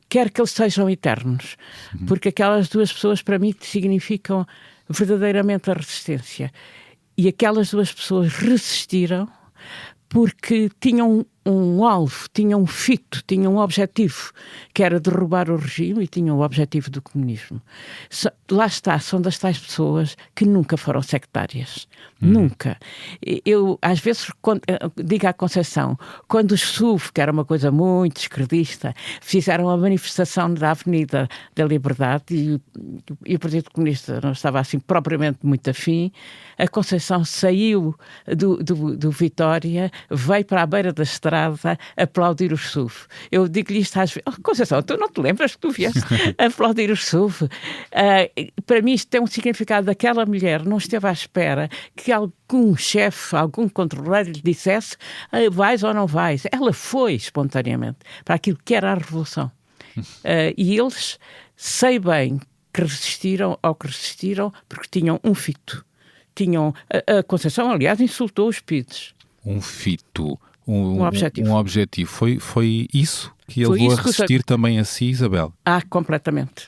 quero que eles sejam eternos, porque aquelas 2 pessoas para mim significam verdadeiramente a resistência. E aquelas 2 pessoas resistiram porque tinham um alvo, tinham um fito, tinham um objetivo, que era derrubar o regime e tinham o objetivo do comunismo. Lá está, são das tais pessoas que nunca foram sectárias. Nunca. Eu, às vezes, digo à Conceição, quando os SUV, que era uma coisa muito esquerdista, fizeram a manifestação da Avenida da Liberdade e o Partido Comunista não estava assim propriamente muito afim, a Conceição saiu do Vitória, veio para a beira da estrada aplaudir os SUV. Eu digo-lhe isto às vezes, Conceição, tu não te lembras que tu vieste aplaudir os SUV? Para mim isto tem um significado daquela mulher não esteve à espera que algum chefe, algum controleiro lhe dissesse vais ou não vais. Ela foi espontaneamente para aquilo que era a Revolução. E eles, sei bem que resistiram porque tinham um fito. A Conceição, aliás, insultou os PIDs. Um fito, um objetivo. Um objetivo. Foi isso que ele levou a resistir também a si, Isabel? Completamente.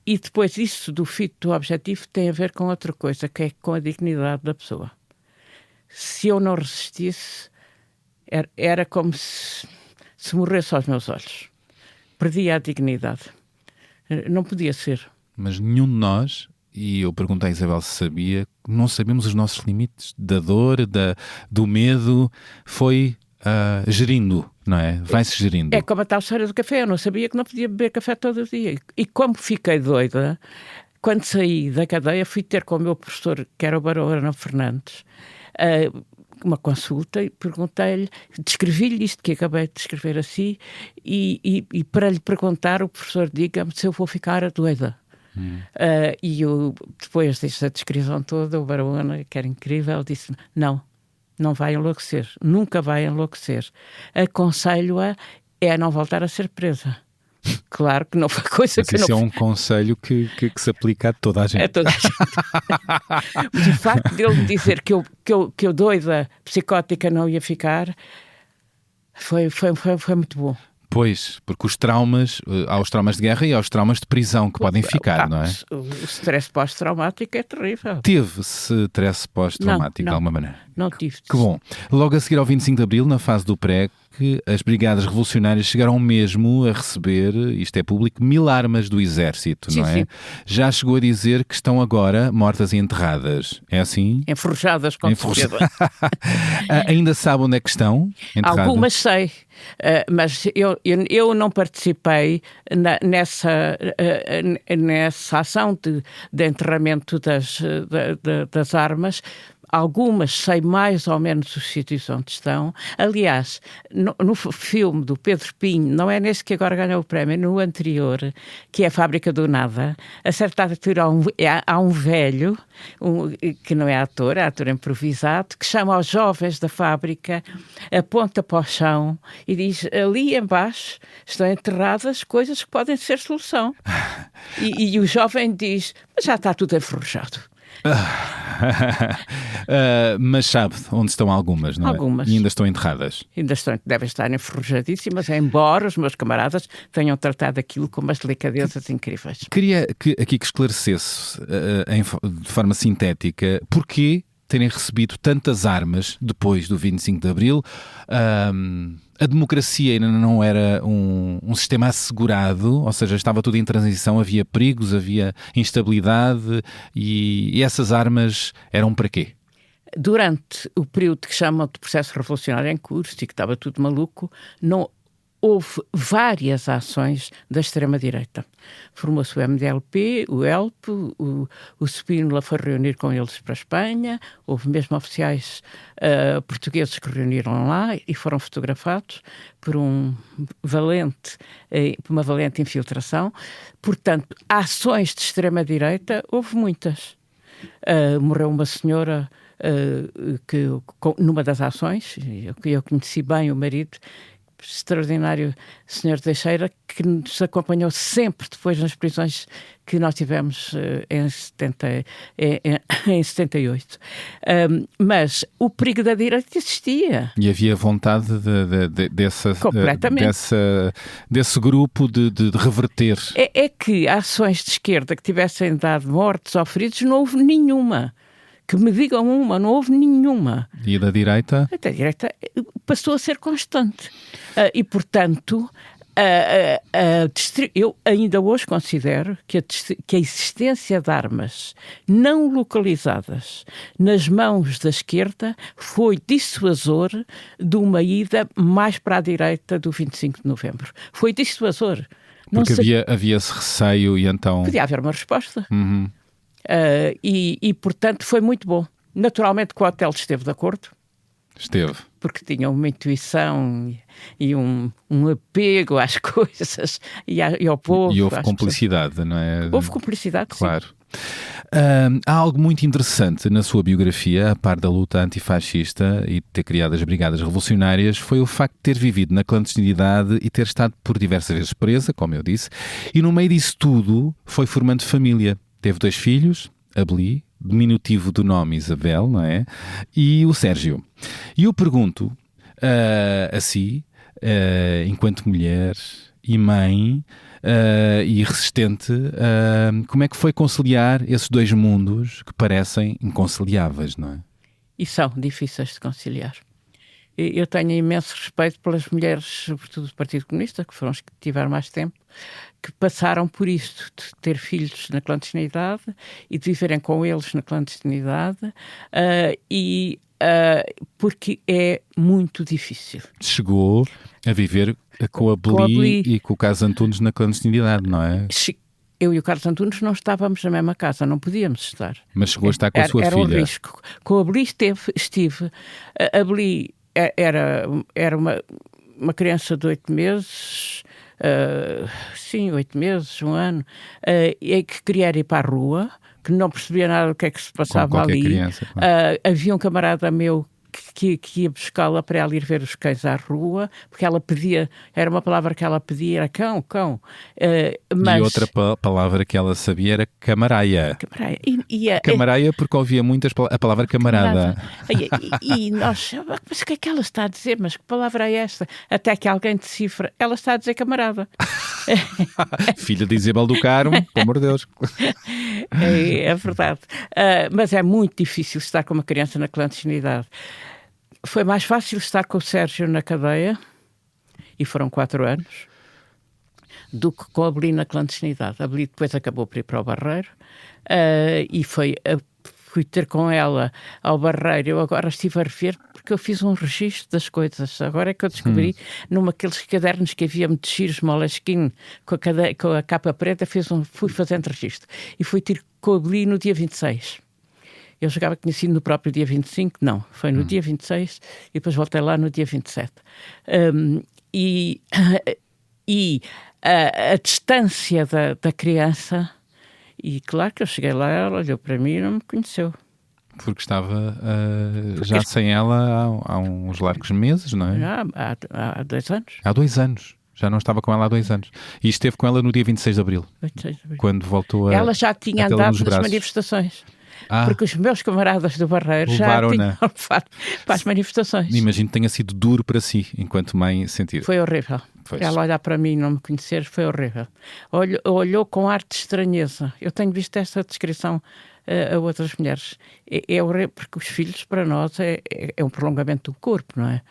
E depois isso do fito do objetivo tem a ver com outra coisa, que é com a dignidade da pessoa. Se eu não resistisse, era como se morresse aos meus olhos. Perdia a dignidade. Não podia ser. Mas nenhum de nós... E eu perguntei a Isabel se sabia, não sabemos os nossos limites da dor, do medo, foi gerindo, não é? Vai-se gerindo. É como a tal história do café, eu não sabia que não podia beber café todo o dia. E como fiquei doida, quando saí da cadeia fui ter com o meu professor, que era o Barão Arnão Fernandes, uma consulta e perguntei-lhe, descrevi-lhe isto que acabei de descrever assim e para lhe perguntar, o professor diga-me se eu vou ficar doida. Depois desta descrição toda, o Barahona, que era incrível, disse: não vai enlouquecer, nunca vai enlouquecer. Aconselho-a a não voltar a ser presa. Claro que não foi coisa Mas que isso não... é um conselho que se aplica a toda a gente. A toda a gente. Mas o facto dele me dizer que eu doida, psicótica, não ia ficar, foi muito bom. Pois, porque os traumas, há os traumas de guerra e há os traumas de prisão que podem ficar, não é? O stress pós-traumático é terrível. Teve-se stress pós-traumático de alguma maneira? Não tive. Que bom. Logo a seguir ao 25 de Abril, na fase do PREC, as brigadas revolucionárias chegaram mesmo a receber, isto é público, 1000 armas do exército, não é? Sim. Já chegou a dizer que estão agora mortas e enterradas. É assim? Enforjadas com certeza. Ainda sabe onde é que estão enterradas? Algumas sei, mas eu não participei nessa ação de enterramento das armas. Algumas sei mais ou menos os sítios onde estão. Aliás, no filme do Pedro Pinho, não é nesse que agora ganhou o prémio, no anterior, que é a Fábrica do Nada, a certa altura há um velho, que não é ator, é ator improvisado, que chama aos jovens da fábrica, aponta para o chão e diz: ali embaixo estão enterradas coisas que podem ser solução. E o jovem diz: mas já está tudo enferrujado. Mas sabe onde estão algumas, não é? Algumas. E ainda estão enterradas. Devem estar enferrujadíssimas, embora os meus camaradas tenham tratado aquilo com umas delicadezas incríveis. Queria que esclarecesse de forma sintética porquê terem recebido tantas armas depois do 25 de Abril. A democracia ainda não era um sistema assegurado, ou seja, estava tudo em transição, havia perigos, havia instabilidade e essas armas eram para quê? Durante o período que chamam de processo revolucionário em curso e que estava tudo maluco, não houve várias ações da extrema-direita. Formou-se o MDLP, o ELP, o Spínola foi reunir com eles para a Espanha, houve mesmo oficiais portugueses que reuniram lá e foram fotografados por uma valente infiltração. Portanto, ações de extrema-direita houve muitas. Morreu uma senhora numa das ações, eu conheci bem o marido, extraordinário Sr. Teixeira, que nos acompanhou sempre depois nas prisões que nós tivemos em 78. Mas o perigo da direita existia. E havia vontade desse grupo de reverter. É que ações de esquerda que tivessem dado mortes ou feridos não houve nenhuma. Que me digam uma, não houve nenhuma. E da direita? A direita passou a ser constante. E, portanto, eu ainda hoje considero que a existência de armas não localizadas nas mãos da esquerda foi dissuasor de uma ida mais para a direita do 25 de novembro. Foi dissuasor. Porque havia esse receio e então... Podia haver uma resposta. Uhum. Portanto, foi muito bom. Naturalmente que o hotel esteve de acordo. Esteve. Porque tinha uma intuição e um apego às coisas e ao povo. E houve cumplicidade, não é? Houve cumplicidade, claro. Sim. Há algo muito interessante na sua biografia, a par da luta antifascista e de ter criado as Brigadas Revolucionárias, foi o facto de ter vivido na clandestinidade e ter estado por diversas vezes presa, como eu disse, e no meio disso tudo foi formando família. Teve 2 filhos, a Beli, diminutivo do nome Isabel, não é? E o Sérgio. E eu pergunto a si, enquanto mulher e mãe e resistente, como é que foi conciliar esses 2 mundos que parecem inconciliáveis, não é? E são difíceis de conciliar. Eu tenho imenso respeito pelas mulheres, sobretudo do Partido Comunista, que foram as que tiveram mais tempo, que passaram por isto, de ter filhos na clandestinidade e de viverem com eles na clandestinidade, porque é muito difícil. Chegou a viver com a Beli e com o Carlos Antunes na clandestinidade, não é? Eu e o Carlos Antunes não estávamos na mesma casa, não podíamos estar. Mas chegou a estar com a sua filha? Era um risco. Com a Beli estive. A Beli era uma criança de 8 meses, sim, 8 meses, um ano, e que queria ir para a rua, que não percebia nada do que é que se passava ali. Criança, claro. Havia um camarada meu que ia buscá-la para ela ir ver os cães à rua, porque ela pedia, era uma palavra que ela pedia, era cão, cão. Mas... E outra palavra que ela sabia era camaraia. Camaraia. Camaraia porque ouvia muito a palavra camarada. E nós, mas o que é que ela está a dizer? Mas que palavra é esta? Até que alguém decifra, ela está a dizer camarada. Filha de Isabel do Carmo, pelo amor de Deus. É verdade. Mas é muito difícil estar com uma criança na clandestinidade. Foi mais fácil estar com o Sérgio na cadeia, e foram 4 anos, do que com a Beli na clandestinidade. A Beli depois acabou por ir para o Barreiro, e fui ter com ela ao Barreiro. Eu agora estive a rever, porque eu fiz um registro das coisas. Agora é que eu descobri, num aqueles cadernos que havia muito giros, Moleskine, com a capa preta, fui fazendo registro. E fui ter com a Beli no dia 26. Eu jogava que tinha sido no próprio dia 25, não, foi no dia 26 e depois voltei lá no dia 27. A distância da criança, e claro que eu cheguei lá, ela olhou para mim e não me conheceu. Porque estava já sem ela há uns largos meses, não é? Há 2 anos. Há 2 anos. Já não estava com ela há 2 anos. E esteve com ela no dia 26 de Abril. 26 de abril. Quando voltou a... Ela já tinha andado nas manifestações. Porque os meus camaradas do Barreiro já tinham levado para as manifestações. Imagino que tenha sido duro para si, enquanto mãe, sentir. Foi horrível. Pois. Ela olhar para mim e não me conhecer, foi horrível. Olhou com ar de estranheza. Eu tenho visto esta descrição a outras mulheres. É horrível, porque os filhos, para nós, é um prolongamento do corpo, não é?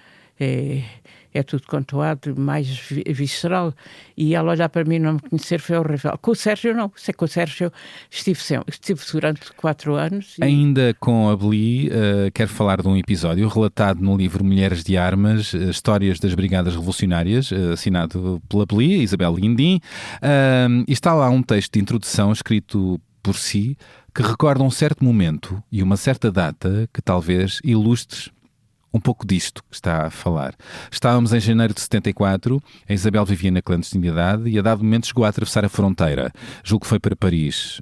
É tudo quanto há de mais visceral. E ela olhar para mim e não me conhecer foi horrível. Com o Sérgio, não. Com o Sérgio estive durante 4 anos. Ainda com a Beli, quero falar de um episódio relatado no livro Mulheres de Armas, Histórias das Brigadas Revolucionárias, assinado pela Beli, Isabel Guindim. E está lá um texto de introdução escrito por si, que recorda um certo momento e uma certa data que talvez ilustres um pouco disto que está a falar. Estávamos em janeiro de 74, a Isabel vivia na clandestinidade e a dado momento chegou a atravessar a fronteira, julgo que foi para Paris,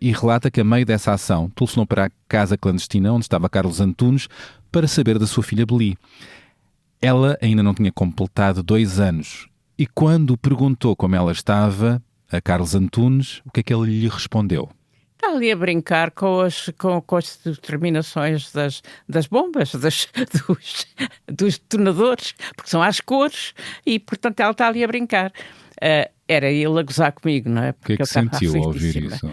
e relata que a meio dessa ação telefonou para a casa clandestina onde estava Carlos Antunes para saber da sua filha Beli. Ela ainda não tinha completado 2 anos e quando perguntou como ela estava a Carlos Antunes, o que é que ele lhe respondeu? Está ali a brincar com as determinações das bombas, dos detonadores, porque são às cores, e portanto ela está ali a brincar. Era ele a gozar comigo, não é? O que é que sentiu ao ouvir isso?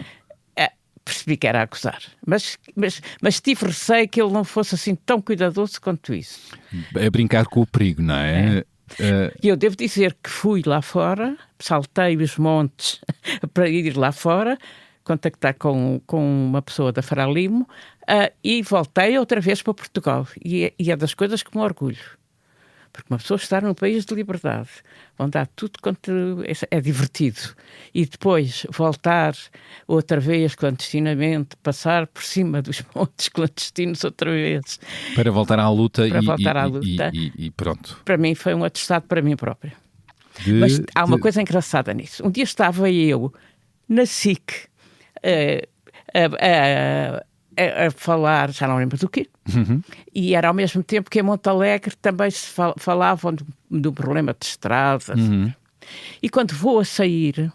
Percebi que era a gozar, mas tive receio que ele não fosse assim tão cuidadoso quanto isso. É brincar com o perigo, não é? E eu devo dizer que fui lá fora, saltei os montes para ir lá fora, contactar com uma pessoa da Fralimo, e voltei outra vez para Portugal. E é das coisas que me orgulho. Porque uma pessoa estar num país de liberdade, onde há tudo quanto é divertido, e depois voltar outra vez clandestinamente, passar por cima dos montes clandestinos outra vez. Para voltar à luta, e pronto. Para mim foi um atestado para mim próprio. Mas há uma coisa engraçada nisso. Um dia estava eu na SIC a falar, já não lembro do quê, e era ao mesmo tempo que em Montalegre também se falavam do problema de estradas. E quando vou a sair,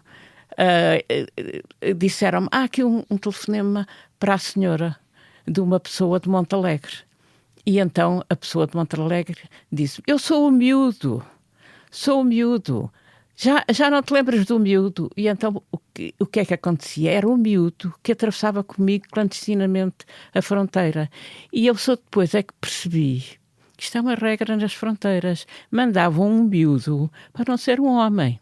disseram-me, há aqui um telefonema para a senhora, de uma pessoa de Montalegre. E então a pessoa de Montalegre disse, eu sou o miúdo. Já não te lembras do miúdo? E então o que é que acontecia? Era o miúdo que atravessava comigo clandestinamente a fronteira. E eu só depois é que percebi que isto é uma regra nas fronteiras. Mandavam um miúdo para não ser um homem.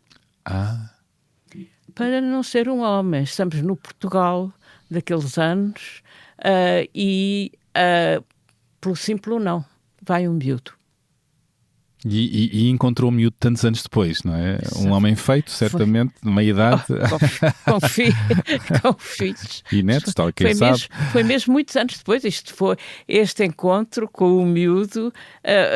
Para não ser um homem. Estamos no Portugal daqueles anos pelo simples não. Vai um miúdo. E encontrou o miúdo tantos anos depois, não é? Um homem feito, certamente, de meia idade. Com filhos. E netos, tal, quem sabe. Foi mesmo muitos anos depois. Este encontro com o miúdo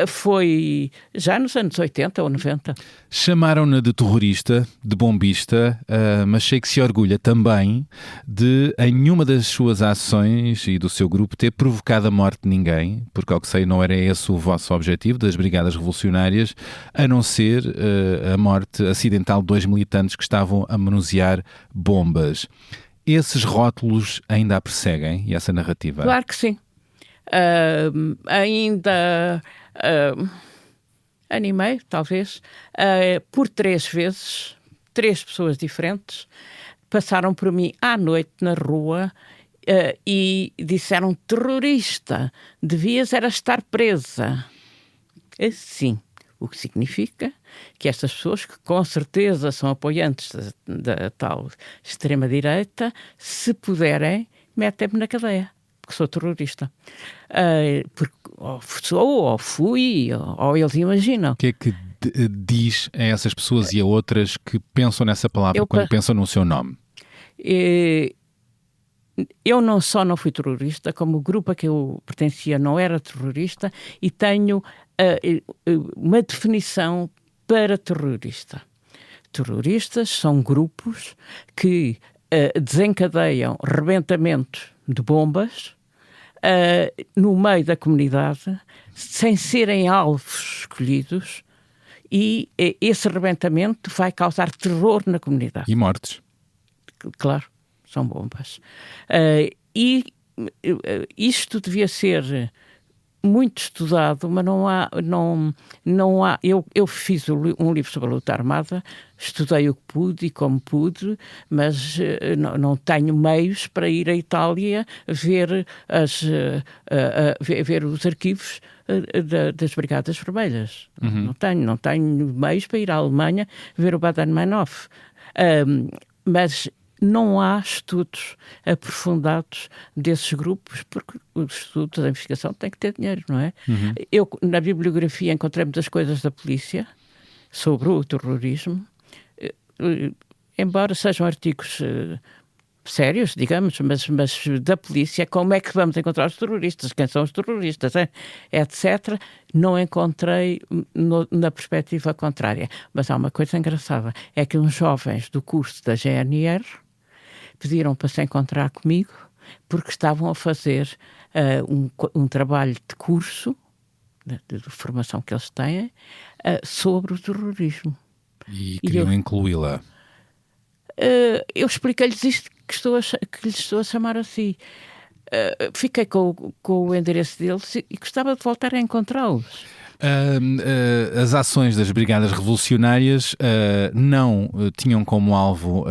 foi já nos anos 80 ou 90. Chamaram-na de terrorista, de bombista, mas sei que se orgulha também de, em nenhuma das suas ações e do seu grupo, ter provocado a morte de ninguém, porque, ao que sei, não era esse o vosso objetivo das Brigadas Revolucionárias, a não ser a morte acidental de 2 militantes que estavam a manusear bombas. Esses rótulos ainda a perseguem, e essa narrativa? Claro que sim. Ainda animei, talvez, por 3 vezes, 3 pessoas diferentes passaram por mim à noite na rua e disseram: terrorista, devias era estar presa. Assim, o que significa que estas pessoas, que com certeza são apoiantes da tal extrema-direita, se puderem, metem-me na cadeia, porque sou terrorista. Porque ou sou, ou fui, ou eles imaginam. O que é que diz a essas pessoas e a outras que pensam nessa palavra quando pensam no seu nome? Eu não só não fui terrorista, como o grupo a que eu pertencia não era terrorista, e tenho uma definição para terrorista. Terroristas são grupos que desencadeiam rebentamentos de bombas no meio da comunidade, sem serem alvos escolhidos, e esse rebentamento vai causar terror na comunidade. E mortes. Claro, são bombas. Isto devia ser muito estudado, mas não há. Eu fiz um livro sobre a luta armada, estudei o que pude e como pude, mas não tenho meios para ir à Itália ver os arquivos das Brigadas Vermelhas. Uhum. Não tenho meios para ir à Alemanha ver o Baden-Meinhof. Mas não há estudos aprofundados desses grupos, porque os estudos da investigação têm que ter dinheiro, não é? Uhum. Eu, na bibliografia, encontrei muitas coisas da polícia sobre o terrorismo, embora sejam artigos sérios, digamos, mas da polícia, como é que vamos encontrar os terroristas, quem são os terroristas, etc., não encontrei na perspectiva contrária. Mas há uma coisa engraçada, é que uns jovens do curso da GNR pediram para se encontrar comigo porque estavam a fazer um trabalho de curso, de formação que eles têm, sobre o terrorismo. E queriam incluí-la. Eu expliquei-lhes isto que lhes estou a chamar assim. Fiquei com o endereço deles e gostava de voltar a encontrá-los. As ações das Brigadas Revolucionárias não tinham como alvo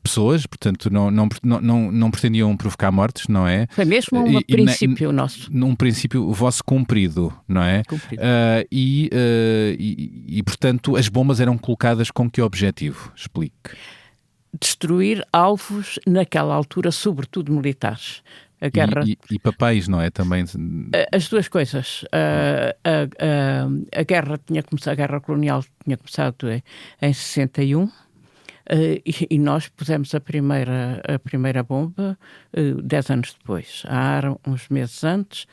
pessoas, portanto não pretendiam provocar mortes, não é? Foi mesmo um princípio nosso. Num princípio o vosso cumprido, não é? Cumprido. E portanto as bombas eram colocadas com que objetivo? Explique. Destruir alvos naquela altura, sobretudo militares. A guerra... E papéis, não é? Também... As duas coisas. A guerra a guerra colonial tinha começado em 61 e nós pusemos a primeira bomba 10 anos depois. A AR uns meses antes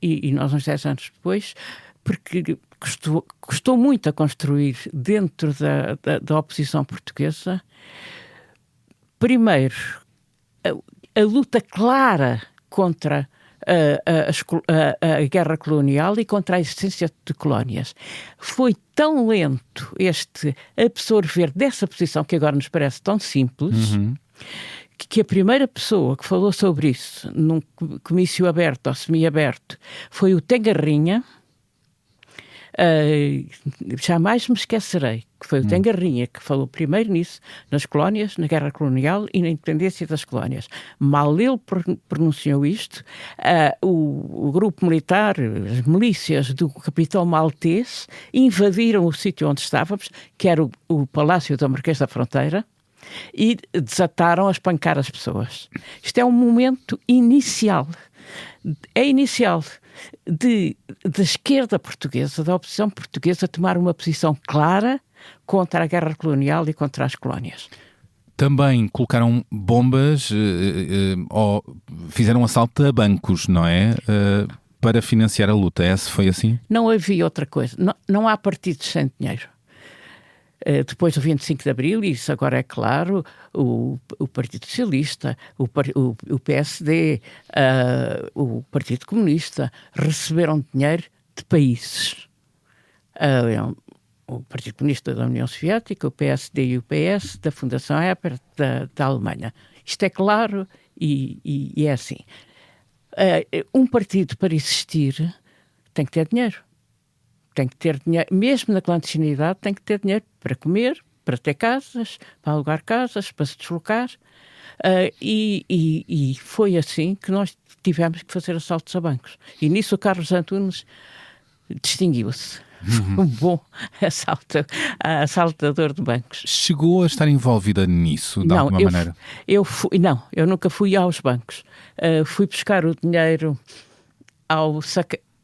e nós uns 10 anos depois, porque custou muito a construir dentro da oposição portuguesa. Primeiro, a luta clara contra a guerra colonial e contra a existência de colónias. Foi tão lento este absorver dessa posição, que agora nos parece tão simples, que a primeira pessoa que falou sobre isso num comício aberto ou semi-aberto foi o Tengarrinha. Jamais me esquecerei que foi o Tengarrinha que falou primeiro nisso, nas colónias, na guerra colonial e na independência das colónias. Mal ele pronunciou isto, o grupo militar, as milícias do capitão maltês, invadiram o sítio onde estávamos, que era o Palácio do Marquês da Fronteira, e desataram a espancar as pessoas. Isto é um momento inicial. É inicial. da esquerda portuguesa, da oposição portuguesa, tomar uma posição clara contra a guerra colonial e contra as colónias. Também colocaram bombas ou fizeram assalto a bancos, não é? Para financiar a luta. Essa foi assim? Não havia outra coisa. Não há partidos sem dinheiro. Depois do 25 de Abril, e isso agora é claro, o Partido Socialista, o PSD, o Partido Comunista receberam dinheiro de países. O Partido Comunista da União Soviética, o PSD e o PS da Fundação Ebert da Alemanha. Isto é claro e é assim. Um partido, para existir, tem que ter dinheiro. Tem que ter dinheiro, mesmo na clandestinidade, tem que ter dinheiro para comer, para ter casas, para alugar casas, para se deslocar. E foi assim que nós tivemos que fazer assaltos a bancos. E nisso o Carlos Antunes distinguiu-se. Um bom assaltador de bancos. Chegou a estar envolvida nisso, de alguma maneira? Eu nunca fui aos bancos. Fui buscar o dinheiro ao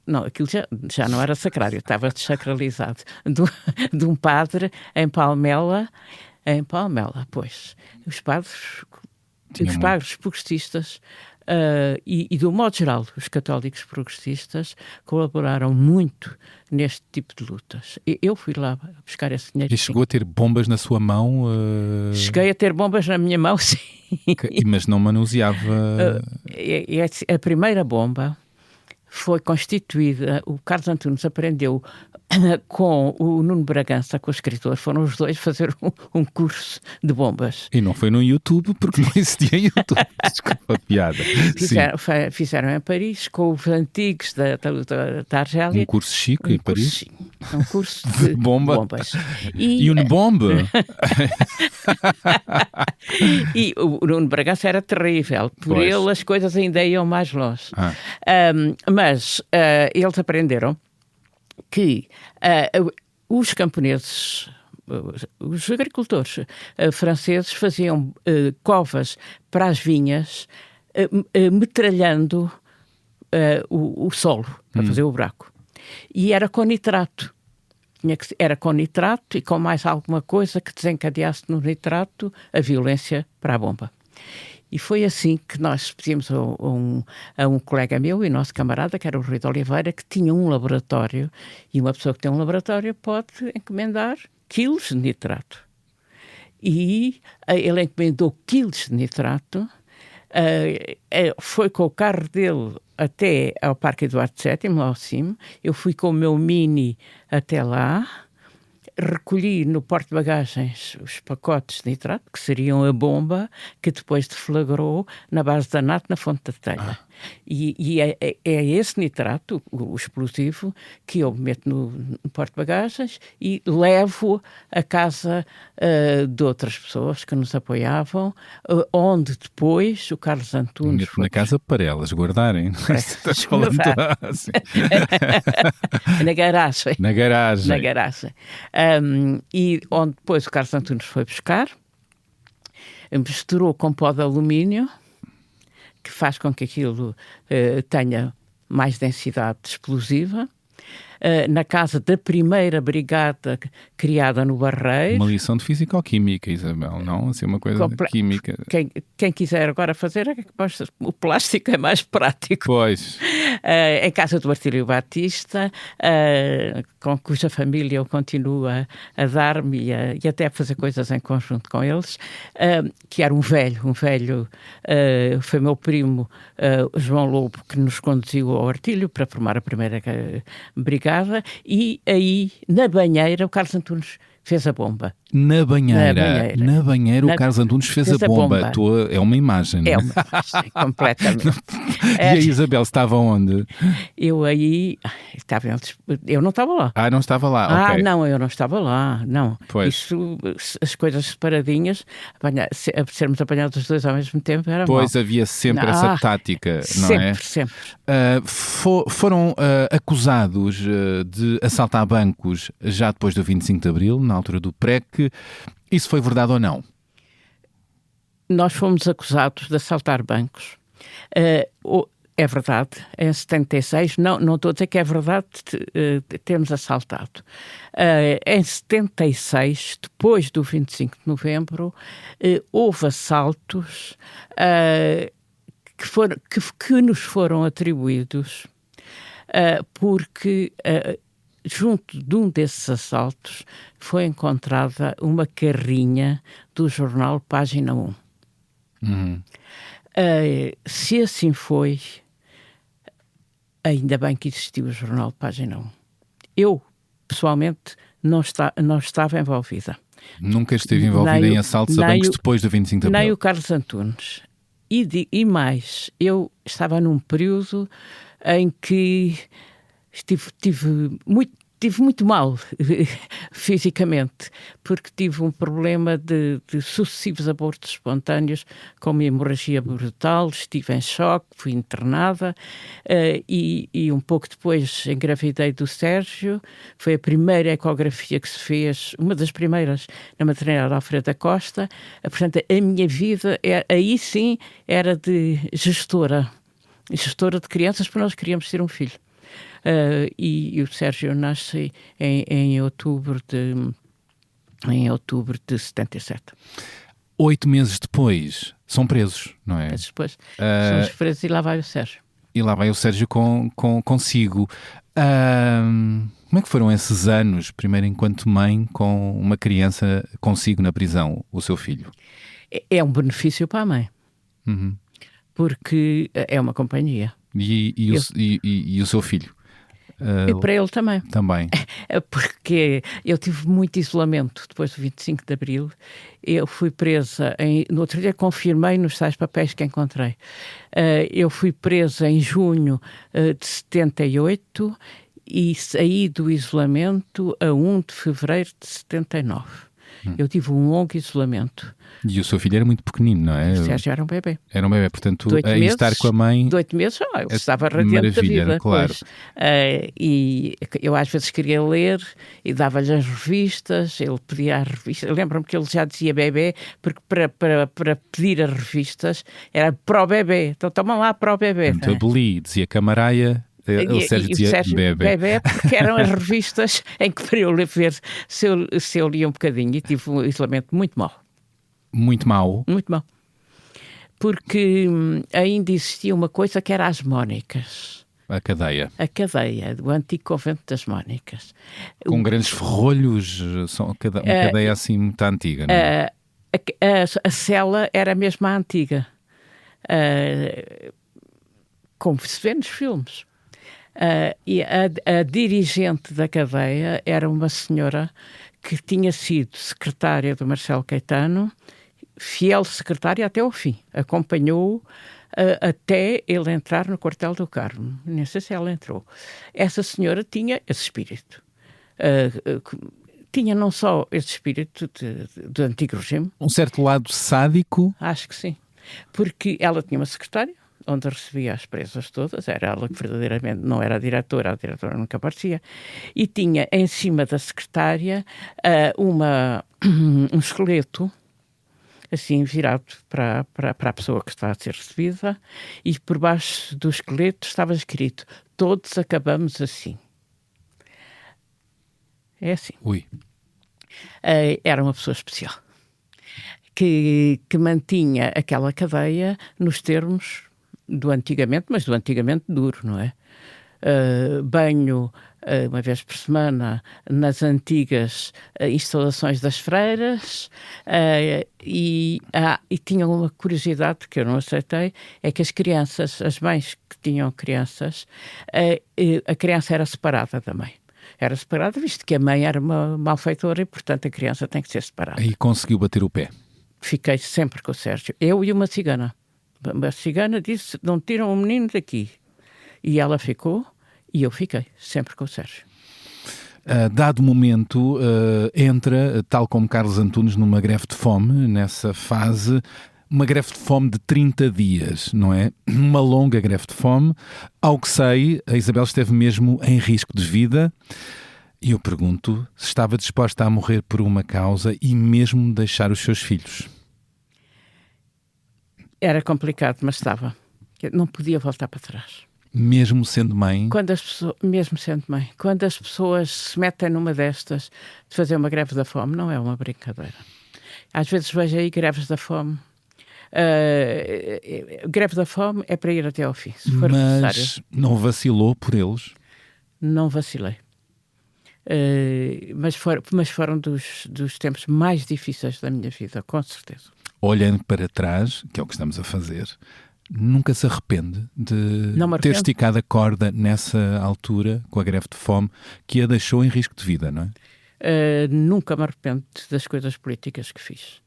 Não, aquilo já não era sacrário, estava desacralizado. De um padre em Palmela, pois. Os padres progressistas e do modo geral, os católicos progressistas colaboraram muito neste tipo de lutas. Eu fui lá buscar esse dinheiro. E chegou a ter bombas na sua mão? Cheguei a ter bombas na minha mão, sim. Mas não manuseava? A primeira bomba foi constituída, o Carlos Antunes aprendeu com o Nuno Bragança, com o escritor, foram os dois fazer um curso de bombas. E não foi no YouTube, porque não existia YouTube. Desculpa a piada. Fizeram em Paris, com os antigos da Argélia. Um curso chique em Paris? Um curso de bombas. E Unibomba? E o Nuno Bragança era terrível. Por ele as coisas ainda iam mais longe. Mas eles aprenderam que os camponeses, os agricultores franceses faziam covas para as vinhas metralhando o solo para fazer o buraco. E era com nitrato. Era com nitrato e com mais alguma coisa que desencadeasse no nitrato a violência para a bomba. E foi assim que nós pedimos a um colega meu e nosso camarada, que era o Rui de Oliveira, que tinha um laboratório, e uma pessoa que tem um laboratório pode encomendar quilos de nitrato. E ele encomendou quilos de nitrato, foi com o carro dele até ao Parque Eduardo VII, lá ao cimo. Eu fui com o meu Mini até lá, recolhi no porta-bagagens os pacotes de nitrato, que seriam a bomba que depois deflagrou na base da NATO na Fonte da Telha. E é esse nitrato, o explosivo, que eu meto no porta-bagagens e levo à casa de outras pessoas que nos apoiavam, onde depois o Carlos Antunes... Na casa para elas guardarem. Estás falando assim. Na garagem. Na garagem. Na garagem. E onde depois o Carlos Antunes foi buscar, misturou com pó de alumínio, que faz com que aquilo tenha mais densidade explosiva. Na casa da primeira brigada criada no Barreiro. Uma lição de físico-química, Isabel, não? Assim, uma coisa química. Quem quiser agora fazer, o plástico é mais prático. Pois. Em casa do Artílio Batista, com cuja família eu continuo a dar-me e até a fazer coisas em conjunto com eles, que era um velho, foi meu primo, João Lobo, que nos conduziu ao Artílio para formar a primeira brigada, e aí, na banheira, o Carlos Antunes fez a bomba. Na banheira o Carlos Antunes fez a bomba. É uma imagem. É uma imagem, completamente. E a Isabel estava onde? Eu aí... Eu não estava lá. Não estava lá, ok. Não, eu não estava lá, não. Pois. Isso, as separadinhas, sermos apanhados os dois ao mesmo tempo, era Pois, mal. havia sempre essa tática, não é? Sempre. Foram acusados de assaltar bancos já depois do 25 de Abril, na altura do PREC. Isso foi verdade ou não? Nós fomos acusados de assaltar bancos. É verdade, em 76, não estou a dizer que é verdade termos assaltado. Em 76, depois do 25 de novembro, houve assaltos que nos foram atribuídos porque junto de um desses assaltos foi encontrada uma carrinha do jornal Página 1. Se assim foi, ainda bem que existiu o jornal Página 1. Eu, pessoalmente, não estava envolvida. Nunca esteve envolvida em assaltos a bancos depois do 25 de abril? Nem o Carlos Antunes. E mais, eu estava num período em que tive muito mal fisicamente, porque tive um problema de sucessivos abortos espontâneos com uma hemorragia brutal, estive em choque, fui internada e um pouco depois engravidei do Sérgio. Foi a primeira ecografia que se fez, uma das primeiras, na maternidade Alfredo da Costa. Portanto, a minha vida, aí sim, era de gestora de crianças, porque nós queríamos ter um filho. E o Sérgio nasce em outubro de 77. 8 meses depois são presos, não é? Depois somos presos e lá vai o Sérgio. E lá vai o Sérgio consigo. Como é que foram esses anos, primeiro enquanto mãe, com uma criança consigo na prisão, o seu filho? É um benefício para a mãe. Uhum. Porque é uma companhia. E o seu filho? E para ele também. Também. Porque eu tive muito isolamento depois do 25 de Abril. Eu fui presa, no outro dia confirmei nos tais papéis que encontrei. Eu fui presa em junho de 78 e saí do isolamento a 1 de fevereiro de 79. Eu tive um longo isolamento. E o seu filho era muito pequenino, não é? O Sérgio era um bebê. Era um bebê, portanto, aí estar com a mãe... De 8 meses, eu estava radiante da vida. Claro. E eu às vezes queria ler e dava-lhe as revistas, ele pedia as revistas. Lembro-me que ele já dizia bebê, porque para pedir as revistas era para o bebê. Então toma lá para o bebê. Então, Beli dizia Camaraia... O Sérgio dizia bebê, porque eram as revistas em que para eu ver se eu lia um bocadinho, e tive um isolamento muito mau. Muito mau? Muito mau. Porque ainda existia uma coisa que era as Mónicas. A cadeia. A cadeia, do antigo convento das Mónicas. Com grandes ferrolhos, uma cadeia assim muito antiga, não é? A cela era mesmo a antiga. Como se vê nos filmes. E a dirigente da cadeia era uma senhora que tinha sido secretária do Marcelo Caetano, fiel secretária até ao fim. Acompanhou-o até ele entrar no quartel do Carmo. Nem sei se ela entrou. Essa senhora tinha esse espírito. Tinha não só esse espírito do antigo regime. Um certo lado sádico? Acho que sim. Porque ela tinha uma secretária, onde recebia as presas todas, era ela que verdadeiramente não era a diretora nunca aparecia, e tinha em cima da secretária um esqueleto, assim virado para a pessoa que está a ser recebida, e por baixo do esqueleto estava escrito: todos acabamos assim. É assim. Ui. Era uma pessoa especial, que mantinha aquela cadeia nos termos do antigamente, mas do antigamente duro, não é? Banho uma vez por semana nas antigas instalações das freiras, e tinha uma curiosidade que eu não aceitei, é que as crianças, as mães que tinham crianças, a criança era separada da mãe. Era separada, visto que a mãe era uma malfeitora e, portanto, a criança tem que ser separada. Aí conseguiu bater o pé? Fiquei sempre com o Sérgio. Eu e uma cigana. A cigana disse: não tiram o menino daqui. E ela ficou, e eu fiquei sempre com o Sérgio. Dado momento, entra, tal como Carlos Antunes, numa greve de fome, nessa fase, uma greve de fome de 30 dias, não é? Uma longa greve de fome. Ao que sei, a Isabel esteve mesmo em risco de vida. E eu pergunto se estava disposta a morrer por uma causa e mesmo deixar os seus filhos. Era complicado, mas estava. Não podia voltar para trás. Mesmo sendo mãe? Mesmo sendo mãe. Quando as pessoas se metem numa destas de fazer uma greve da fome, não é uma brincadeira. Às vezes vejo aí greves da fome. Greve da fome é para ir até ao fim, se for necessário. Mas não vacilou por eles? Não vacilei. Mas foram dos tempos mais difíceis da minha vida, com certeza. Olhando para trás, que é o que estamos a fazer, nunca se arrepende de ter esticado a corda nessa altura, com a greve de fome, que a deixou em risco de vida, não é? Nunca me arrependo das coisas políticas que fiz.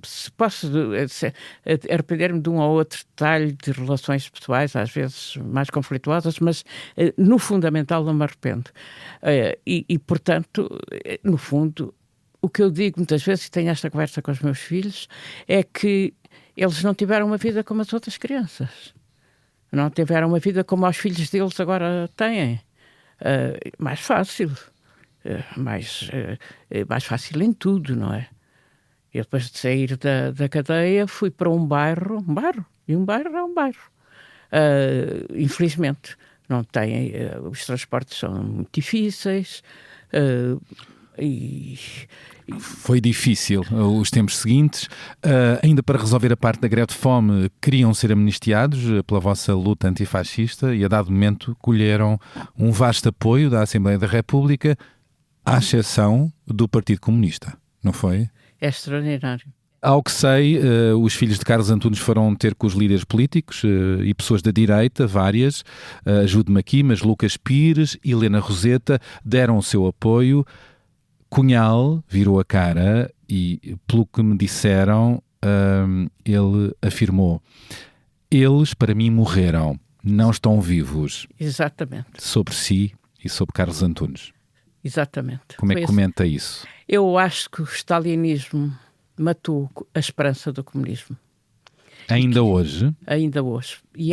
Se posso arrepender-me de um ou outro detalhe de relações pessoais, às vezes mais conflituosas, mas no fundamental não me arrependo. Portanto, no fundo, o que eu digo muitas vezes, e tenho esta conversa com os meus filhos, é que eles não tiveram uma vida como as outras crianças. Não tiveram uma vida como os filhos deles agora têm. Mais fácil. Mais fácil em tudo, não é? Eu, depois de sair da cadeia, fui para um bairro, e um bairro é um bairro. Infelizmente, não tem, os transportes são muito difíceis. Foi difícil os tempos seguintes. Ainda para resolver a parte da greve de fome, queriam ser amnistiados pela vossa luta antifascista e, a dado momento, colheram um vasto apoio da Assembleia da República, à exceção do Partido Comunista, não foi? É extraordinário. Ao que sei, os filhos de Carlos Antunes foram ter com os líderes políticos e pessoas da direita, várias, ajude-me aqui, mas Lucas Pires e Helena Roseta deram o seu apoio. Cunhal virou a cara e, pelo que me disseram, ele afirmou: eles, para mim, morreram, não estão vivos. Exatamente. Sobre si e sobre Carlos Antunes. Exatamente. Como é que comenta isso? Eu acho que o stalinismo matou a esperança do comunismo. Ainda hoje? Ainda hoje. E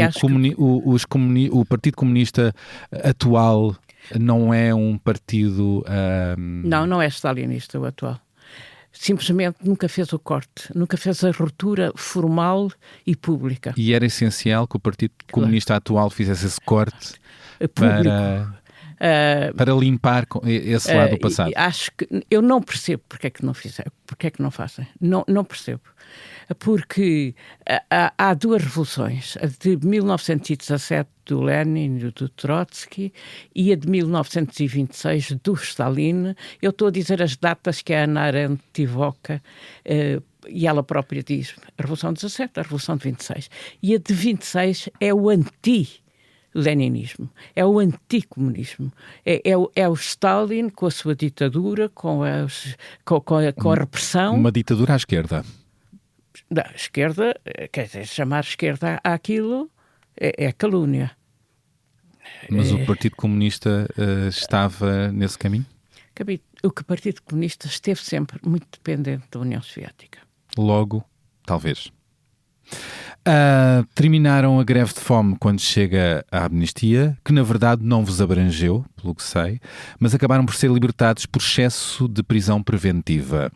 o Partido Comunista atual não é um partido... Não é stalinista o atual. Simplesmente nunca fez o corte, nunca fez a ruptura formal e pública. E era essencial que o Partido Comunista atual fizesse esse corte para limpar esse lado do passado. Acho que eu não percebo porque é que não fizeram, porque é que não fazem. Não percebo. Porque há duas revoluções, a de 1917 do Lenin e do Trotsky e a de 1926 do Stalin. Eu estou a dizer as datas que a Hannah Arendt evoca, e ela própria diz a Revolução de 17, a Revolução de 26. E a de 26 é o anti-leninismo, é o anticomunismo, é o Stalin com a sua ditadura, com a repressão. Uma ditadura à esquerda. Da esquerda, quer dizer, chamar esquerda àquilo é calúnia. Mas o Partido Comunista estava nesse caminho? O Partido Comunista esteve sempre muito dependente da União Soviética. Logo, talvez. Terminaram a greve de fome quando chega a amnistia, que na verdade não vos abrangeu, pelo que sei, mas acabaram por ser libertados por excesso de prisão preventiva.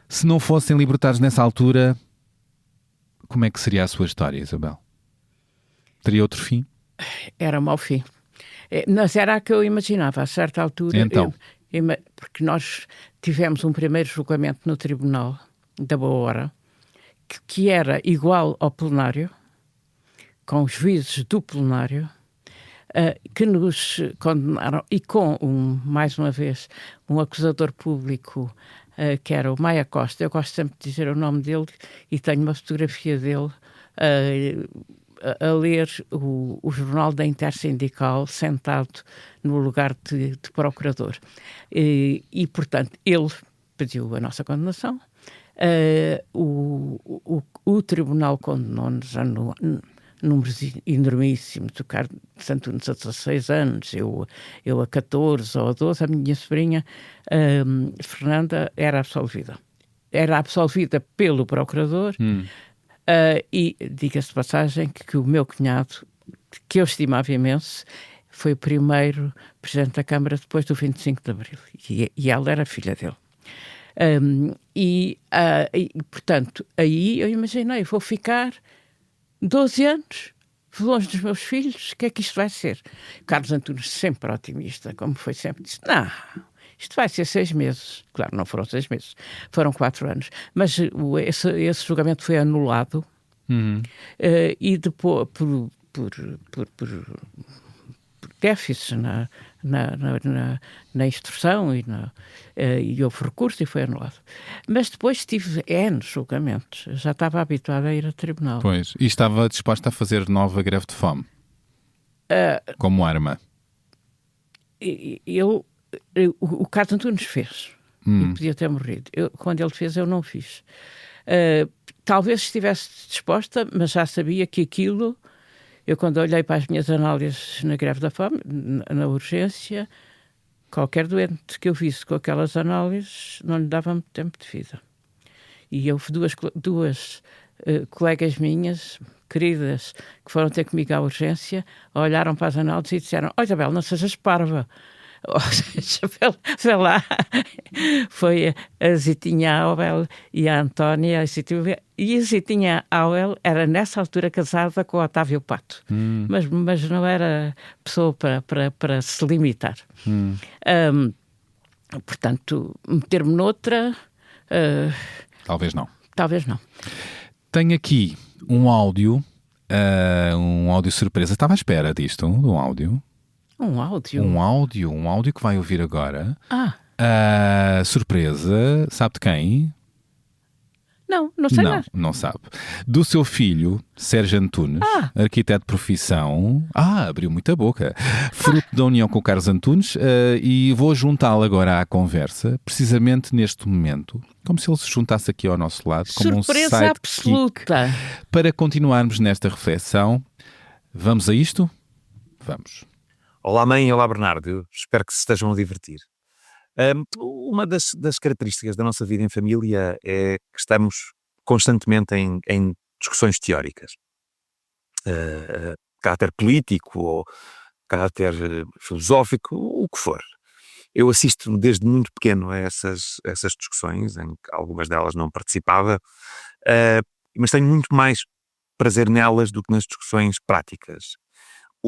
Se não fossem libertados nessa altura, como é que seria a sua história, Isabel? Teria outro fim? Era mau fim. Mas era a que eu imaginava, a certa altura. Então? Porque nós tivemos um primeiro julgamento no Tribunal da Boa Hora, que era igual ao plenário, com os juízes do plenário, que nos condenaram, e com, mais uma vez, um acusador público, que era o Maia Costa. Eu gosto sempre de dizer o nome dele e tenho uma fotografia dele a ler o jornal da Intersindical sentado no lugar de procurador. E, portanto, ele pediu a nossa condenação. O tribunal condenou-nos a números enormíssimos. O Carlos Antunes a 16 anos, eu a 14 ou a 12, a minha sobrinha Fernanda era absolvida. Era absolvida pelo procurador. E diga-se de passagem que o meu cunhado, que eu estimava imenso, foi o primeiro presidente da Câmara depois do 25 de Abril. E ela era filha dele. Portanto, aí eu imaginei, vou ficar 12 anos, longe dos meus filhos, o que é que isto vai ser? Carlos Antunes, sempre otimista, como foi sempre, disse, não, isto vai ser 6 meses. Claro, não foram 6 meses, foram 4 anos. Mas esse julgamento foi anulado e depois, por déficits na instrução e houve recurso e foi anulado. Mas depois tive N julgamentos. Já estava habituada a ir a tribunal. Pois. E estava disposta a fazer nova greve de fome? Como arma? O Carlos Antunes fez. E podia ter morrido. Quando ele fez, eu não fiz. Talvez estivesse disposta, mas já sabia que aquilo... Eu, quando olhei para as minhas análises na greve da fome, na urgência, qualquer doente que eu visse com aquelas análises não lhe dava muito tempo de vida. E eu, duas colegas minhas, queridas, que foram ter comigo à urgência, olharam para as análises e disseram: "Olha, Isabel, não sejas parva." Ou seja, vê lá, foi a Zitinha Auel e a Antónia, e a Zitinha Auel era nessa altura casada com o Otávio Pato, mas não era pessoa para se limitar. Portanto, meter-me noutra... Talvez não. Talvez não. Tenho aqui um áudio surpresa. Estava à espera disto, de um áudio. Um áudio? Um áudio que vai ouvir agora. Surpresa, sabe de quem? Não sei nada. Não sabe. Do seu filho, Sérgio Antunes, arquiteto de profissão. Abriu muita boca. Fruto da união com o Carlos Antunes, e vou juntá-lo agora à conversa, precisamente neste momento, como se ele se juntasse aqui ao nosso lado, como surpresa um sidekick, absoluta. para continuarmos nesta reflexão. Vamos a isto? Vamos. Olá mãe, olá Bernardo, eu espero que se estejam a divertir. Uma das características da nossa vida em família é que estamos constantemente em discussões teóricas. Caráter político ou caráter filosófico, o que for. Eu assisto desde muito pequeno a essas discussões, em que algumas delas não participava, mas tenho muito mais prazer nelas do que nas discussões práticas.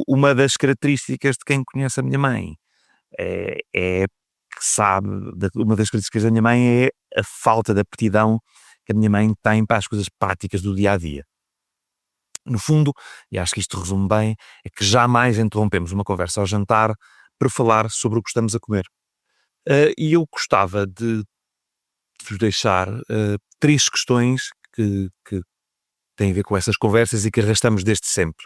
Uma das características de quem conhece a minha mãe é que sabe, uma das características da minha mãe é a falta de aptidão que a minha mãe tem para as coisas práticas do dia a dia. No fundo, e acho que isto resume bem, é que jamais interrompemos uma conversa ao jantar para falar sobre o que estamos a comer. E eu gostava de vos deixar 3 questões que têm a ver com essas conversas e que arrastamos desde sempre.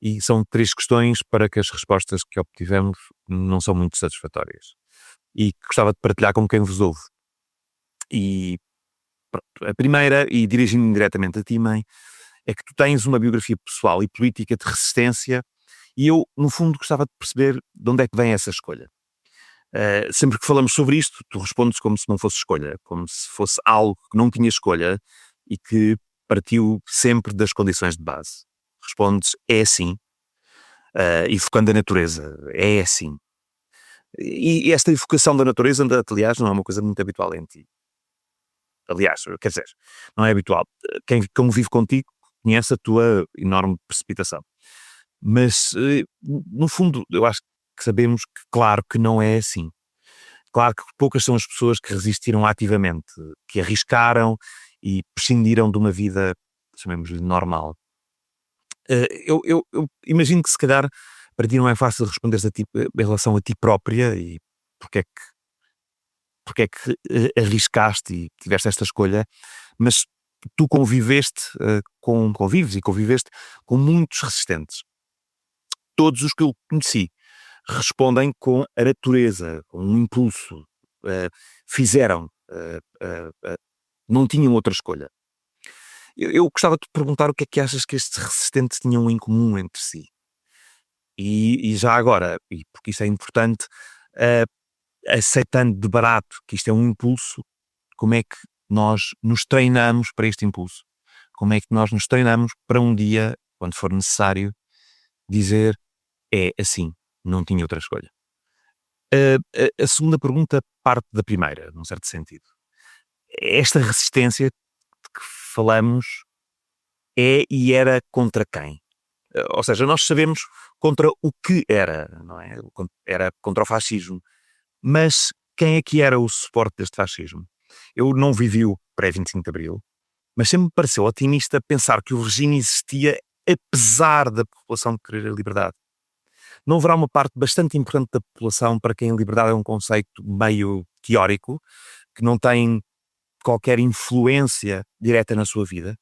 E são 3 questões para que as respostas que obtivemos não são muito satisfatórias. E gostava de partilhar com quem vos ouve. E pronto, a primeira, e dirigindo-me diretamente a ti, mãe, é que tu tens uma biografia pessoal e política de resistência, e eu, no fundo, gostava de perceber de onde é que vem essa escolha. Sempre que falamos sobre isto, tu respondes como se não fosse escolha, como se fosse algo que não tinha escolha e que partiu sempre das condições de base. Respondes, é assim, e focando a natureza, é assim. E esta evocação da natureza, aliás, não é uma coisa muito habitual em ti. Aliás, quer dizer, não é habitual. Quem convive contigo conhece a tua enorme precipitação. Mas, no fundo, eu acho que sabemos que, claro, que não é assim. Claro que poucas são as pessoas que resistiram ativamente, que arriscaram e prescindiram de uma vida, chamemos-lhe, normal. Eu imagino que, se calhar, para ti não é fácil responder em relação a ti própria e porque é que arriscaste e tiveste esta escolha, mas tu convives e conviveste com muitos resistentes. Todos os que eu conheci respondem com a natureza, com um impulso, fizeram, não tinham outra escolha. Eu gostava de te perguntar o que é que achas que estes resistentes tinham em comum entre si. E já agora, e porque isso é importante, aceitando de barato que isto é um impulso, como é que nós nos treinamos para este impulso? Como é que nós nos treinamos para um dia, quando for necessário, dizer é assim, não tinha outra escolha? A segunda pergunta parte da primeira, num certo sentido. Esta resistência de que falamos é e era contra quem? Ou seja, nós sabemos contra o que era, não é? Era contra o fascismo. Mas quem é que era o suporte deste fascismo? Eu não vivi o pré-25 de Abril, mas sempre me pareceu otimista pensar que o regime existia apesar da população querer a liberdade. Não haverá uma parte bastante importante da população para quem a liberdade é um conceito meio teórico, que não tem qualquer influência direta na sua vida?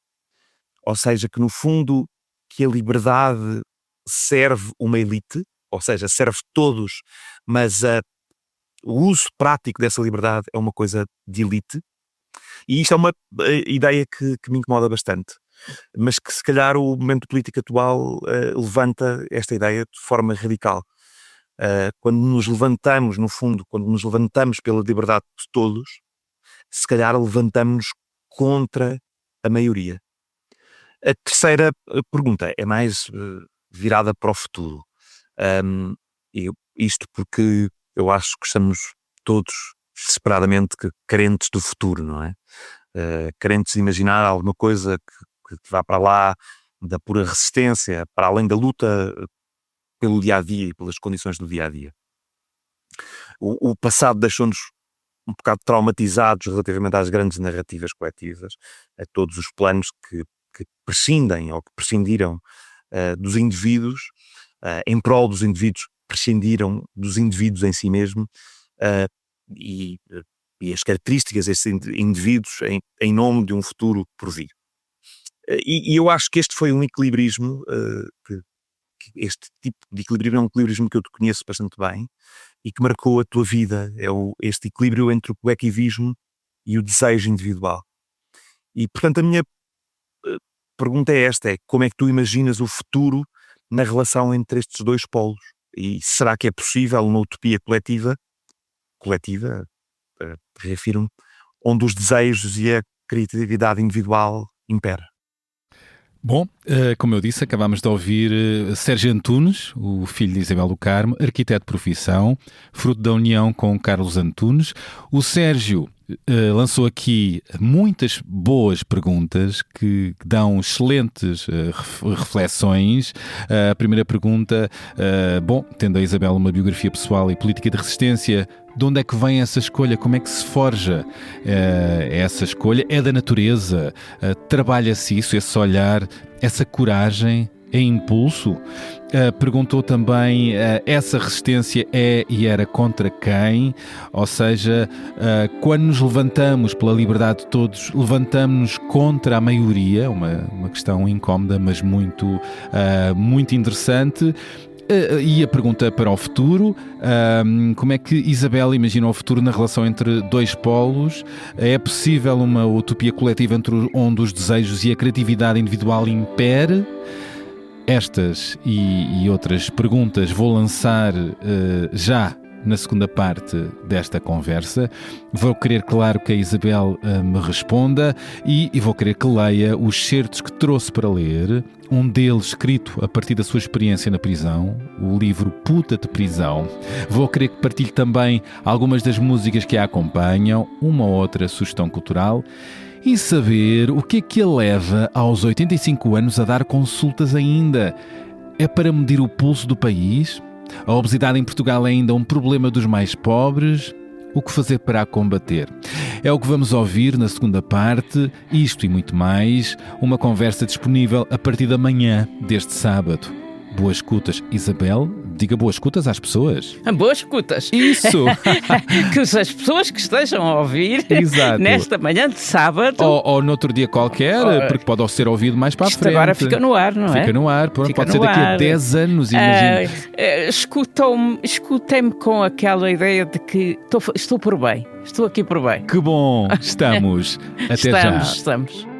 Ou seja, que no fundo que a liberdade serve uma elite, ou seja, serve todos, mas o uso prático dessa liberdade é uma coisa de elite. E isto é uma ideia que me incomoda bastante, mas que se calhar o momento político atual levanta esta ideia de forma radical. Quando nos levantamos, no fundo, quando nos levantamos pela liberdade de todos, se calhar levantamos contra a maioria. A terceira pergunta é mais virada para o futuro. Isto porque eu acho que estamos todos desesperadamente carentes do futuro, não é? Carentes de imaginar alguma coisa que vá para lá da pura resistência, para além da luta pelo dia-a-dia e pelas condições do dia-a-dia. O passado deixou-nos um bocado traumatizados relativamente às grandes narrativas coletivas, a todos os planos que prescindem ou que prescindiram dos indivíduos, em prol dos indivíduos, prescindiram dos indivíduos em si mesmo, e as características desses indivíduos em nome de um futuro por vir. E eu acho que este foi um equilibrismo, que este tipo de equilíbrio é um equilibrismo que eu te conheço bastante bem e que marcou a tua vida, este equilíbrio entre o coletivismo e o desejo individual. E portanto a minha pergunta é esta, como é que tu imaginas o futuro na relação entre estes dois polos? E será que é possível uma utopia coletiva, reafirmo, onde os desejos e a criatividade individual impera? Bom, como eu disse, acabámos de ouvir Sérgio Antunes, o filho de Isabel do Carmo, arquiteto de profissão, fruto da união com Carlos Antunes. O Sérgio lançou aqui muitas boas perguntas que dão excelentes reflexões. A primeira pergunta, tendo a Isabel uma biografia pessoal e política de resistência, de onde é que vem essa escolha? Como é que se forja essa escolha? É da natureza? Trabalha-se isso, esse olhar, essa coragem? É impulso? Perguntou também, essa resistência é e era contra quem? Ou seja, quando nos levantamos pela liberdade de todos, levantamos-nos contra a maioria? Uma questão incómoda, mas muito interessante. E a pergunta para o futuro, como é que Isabel imagina o futuro na relação entre dois polos? É possível uma utopia coletiva onde os desejos e a criatividade individual impere? Estas e outras perguntas vou lançar já na segunda parte desta conversa. Vou querer, claro, que a Isabel me responda e vou querer que leia os certos que trouxe para ler, um deles escrito a partir da sua experiência na prisão, o livro Puta de Prisão. Vou querer que partilhe também algumas das músicas que a acompanham, uma ou outra sugestão cultural, e saber o que é que a leva aos 85 anos a dar consultas ainda. É para medir o pulso do país? A obesidade em Portugal é ainda um problema dos mais pobres? O que fazer para a combater? É o que vamos ouvir na segunda parte, isto e muito mais, uma conversa disponível a partir da manhã deste sábado. Boas escutas, Isabel. Diga boas escutas às pessoas. Boas escutas. Isso! Que as pessoas que estejam a ouvir Exato. Nesta manhã de sábado... Ou noutro dia qualquer, porque pode ser ouvido mais para a frente. Agora fica no ar, não é? Fica no ar. Pode ser daqui a 10 anos, imagina. Escutem-me com aquela ideia de que estou por bem. Estou aqui por bem. Que bom! Estamos. Até já. Estamos.